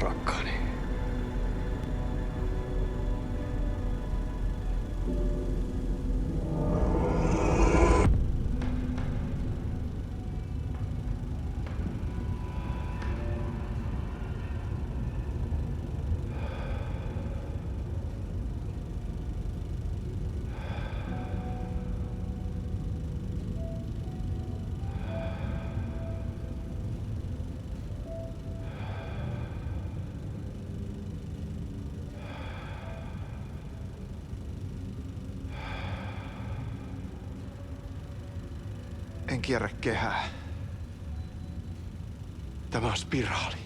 rakkaani. En kierrä kehää. Tämä on spiraali.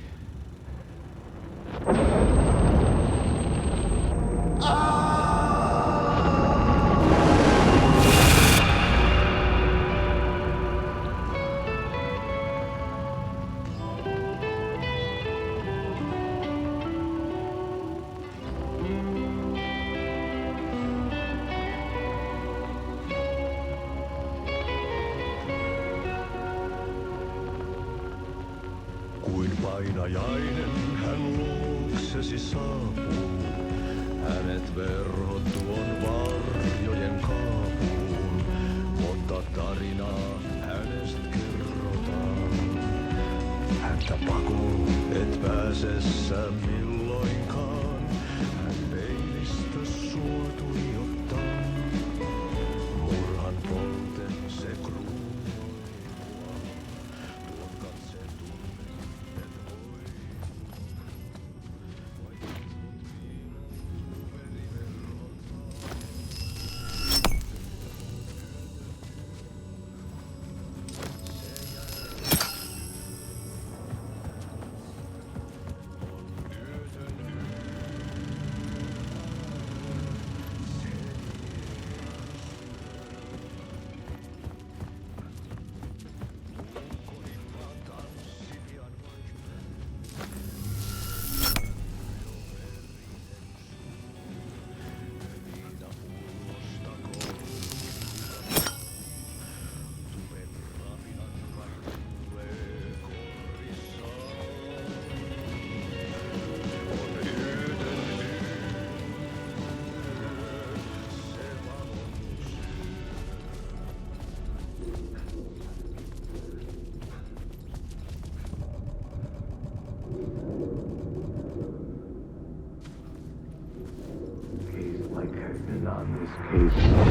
Kuin painajainen hän luokse yösi saapuu, hänet verhot tuon varjojen kaapuun, monta tarinaa hänestä kerrotaan. Häntä pakoon et pääsessä milloinkaan, hän peilistä sua tuijottaa. Murhan polten se kruunoi mua, tuon katseen tunnen, et voi.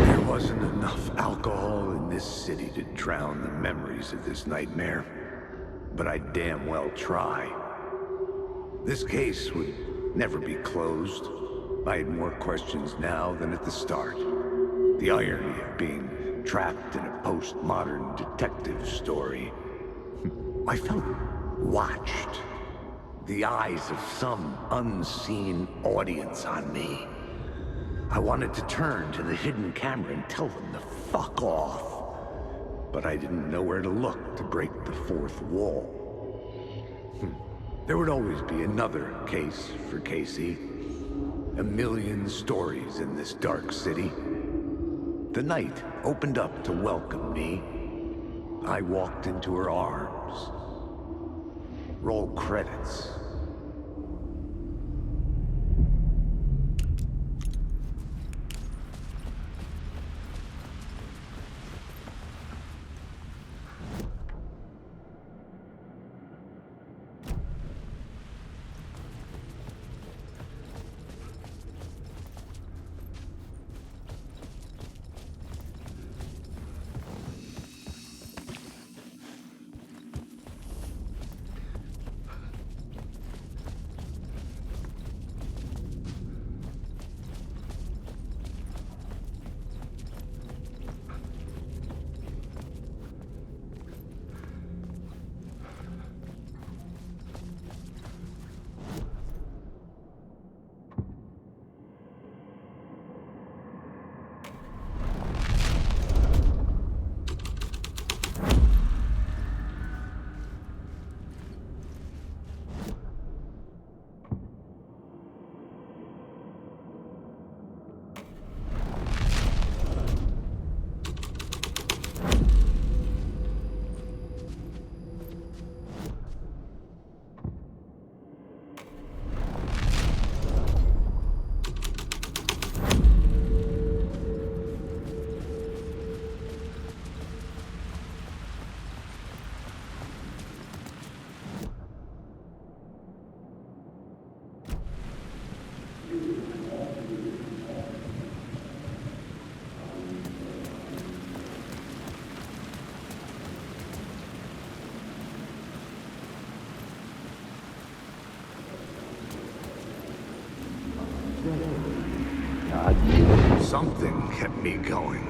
There wasn't enough alcohol in this city to drown the memories of this nightmare, but I'd damn well try. This case would never be closed. I had more questions now than at the start. The irony of being trapped in a postmodern detective story. I felt watched. The eyes of some unseen audience on me. I wanted to turn to the hidden camera and tell them to fuck off. But I didn't know where to look to break the fourth wall. There would always be another case for Casey. A million stories in this dark city. The night opened up to welcome me. I walked into her arms. Roll credits. Something kept me going.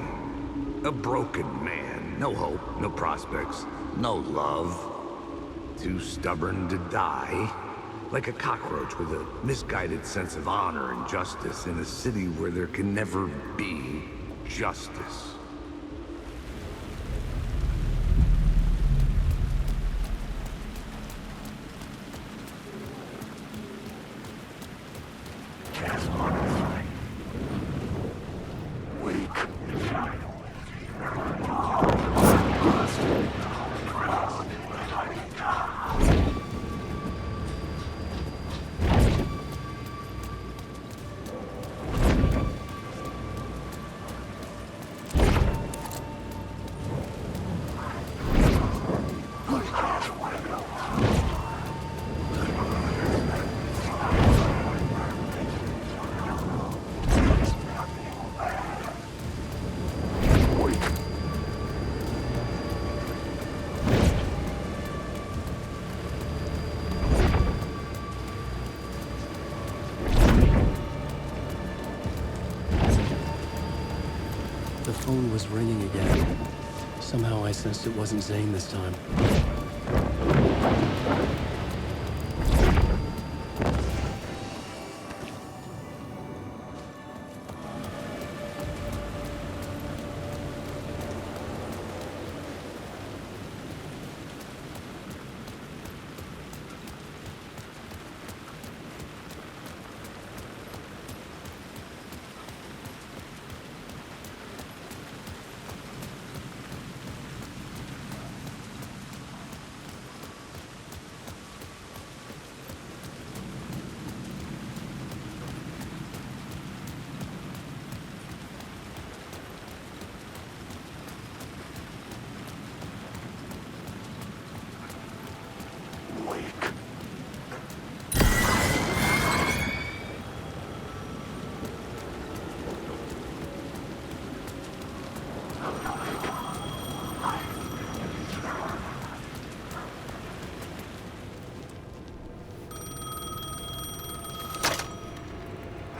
A broken man. No hope, no prospects, no love. Too stubborn to die. Like a cockroach with a misguided sense of honor and justice in a city where there can never be justice. phone was ringing again. Somehow I sensed it wasn't Zane this time.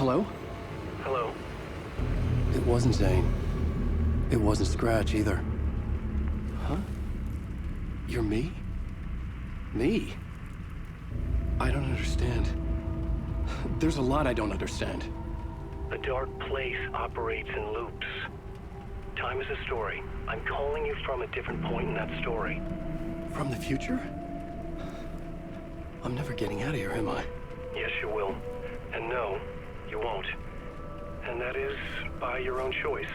Hello? Hello? It wasn't Zane. It wasn't Scratch either. Huh? You're me? Me? I don't understand. There's a lot I don't understand. The dark place operates in loops. Time is a story. I'm calling you from a different point in that story. From the future? I'm never getting out of here, am I? Yes, you will. And no, you won't. And that is by your own choice.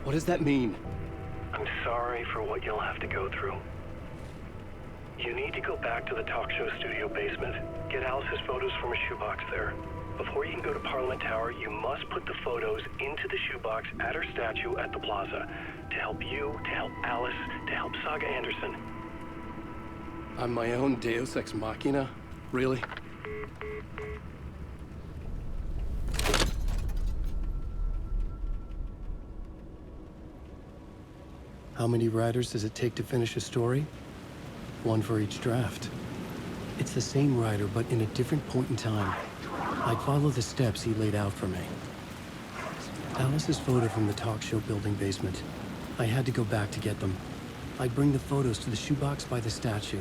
What does that mean? I'm sorry for what you'll have to go through. You need to go back to the talk show studio basement. Get Alice's photos from a shoebox there. Before you can go to Parliament Tower, you must put the photos into the shoebox at her statue at the plaza. To help you, to help Alice, to help Saga Anderson. I'm my own Deus Ex Machina? Really? How many writers does it take to finish a story? One for each draft. It's the same writer, but in a different point in time. I'd follow the steps he laid out for me. Alice's photo from the talk show building basement. I had to go back to get them. I'd bring the photos to the shoebox by the statue.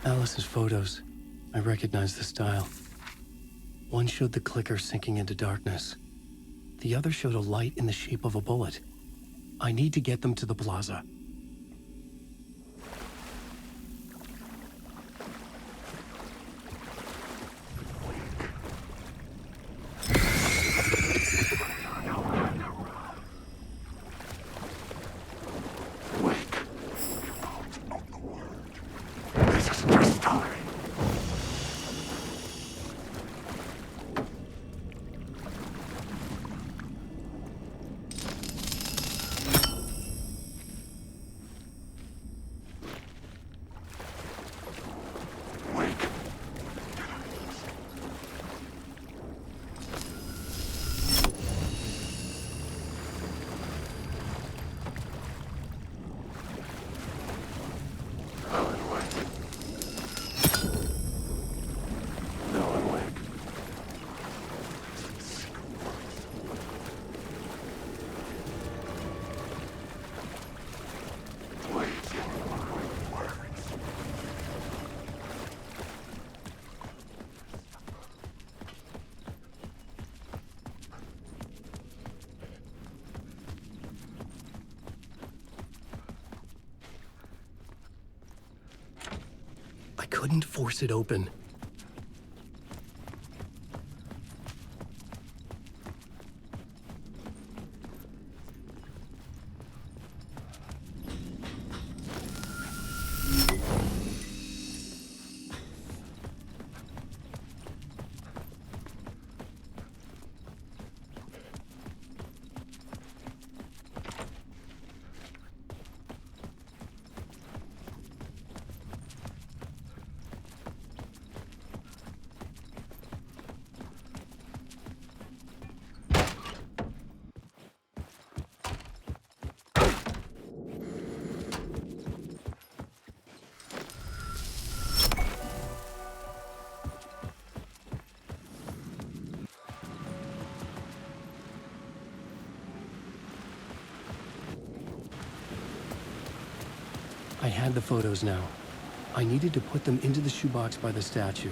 Alice's photos. I recognized the style. One showed the clicker sinking into darkness. The other showed a light in the shape of a bullet. I need to get them to the plaza. I couldn't force it open. I had the photos now. I needed to put them into the shoebox by the statue.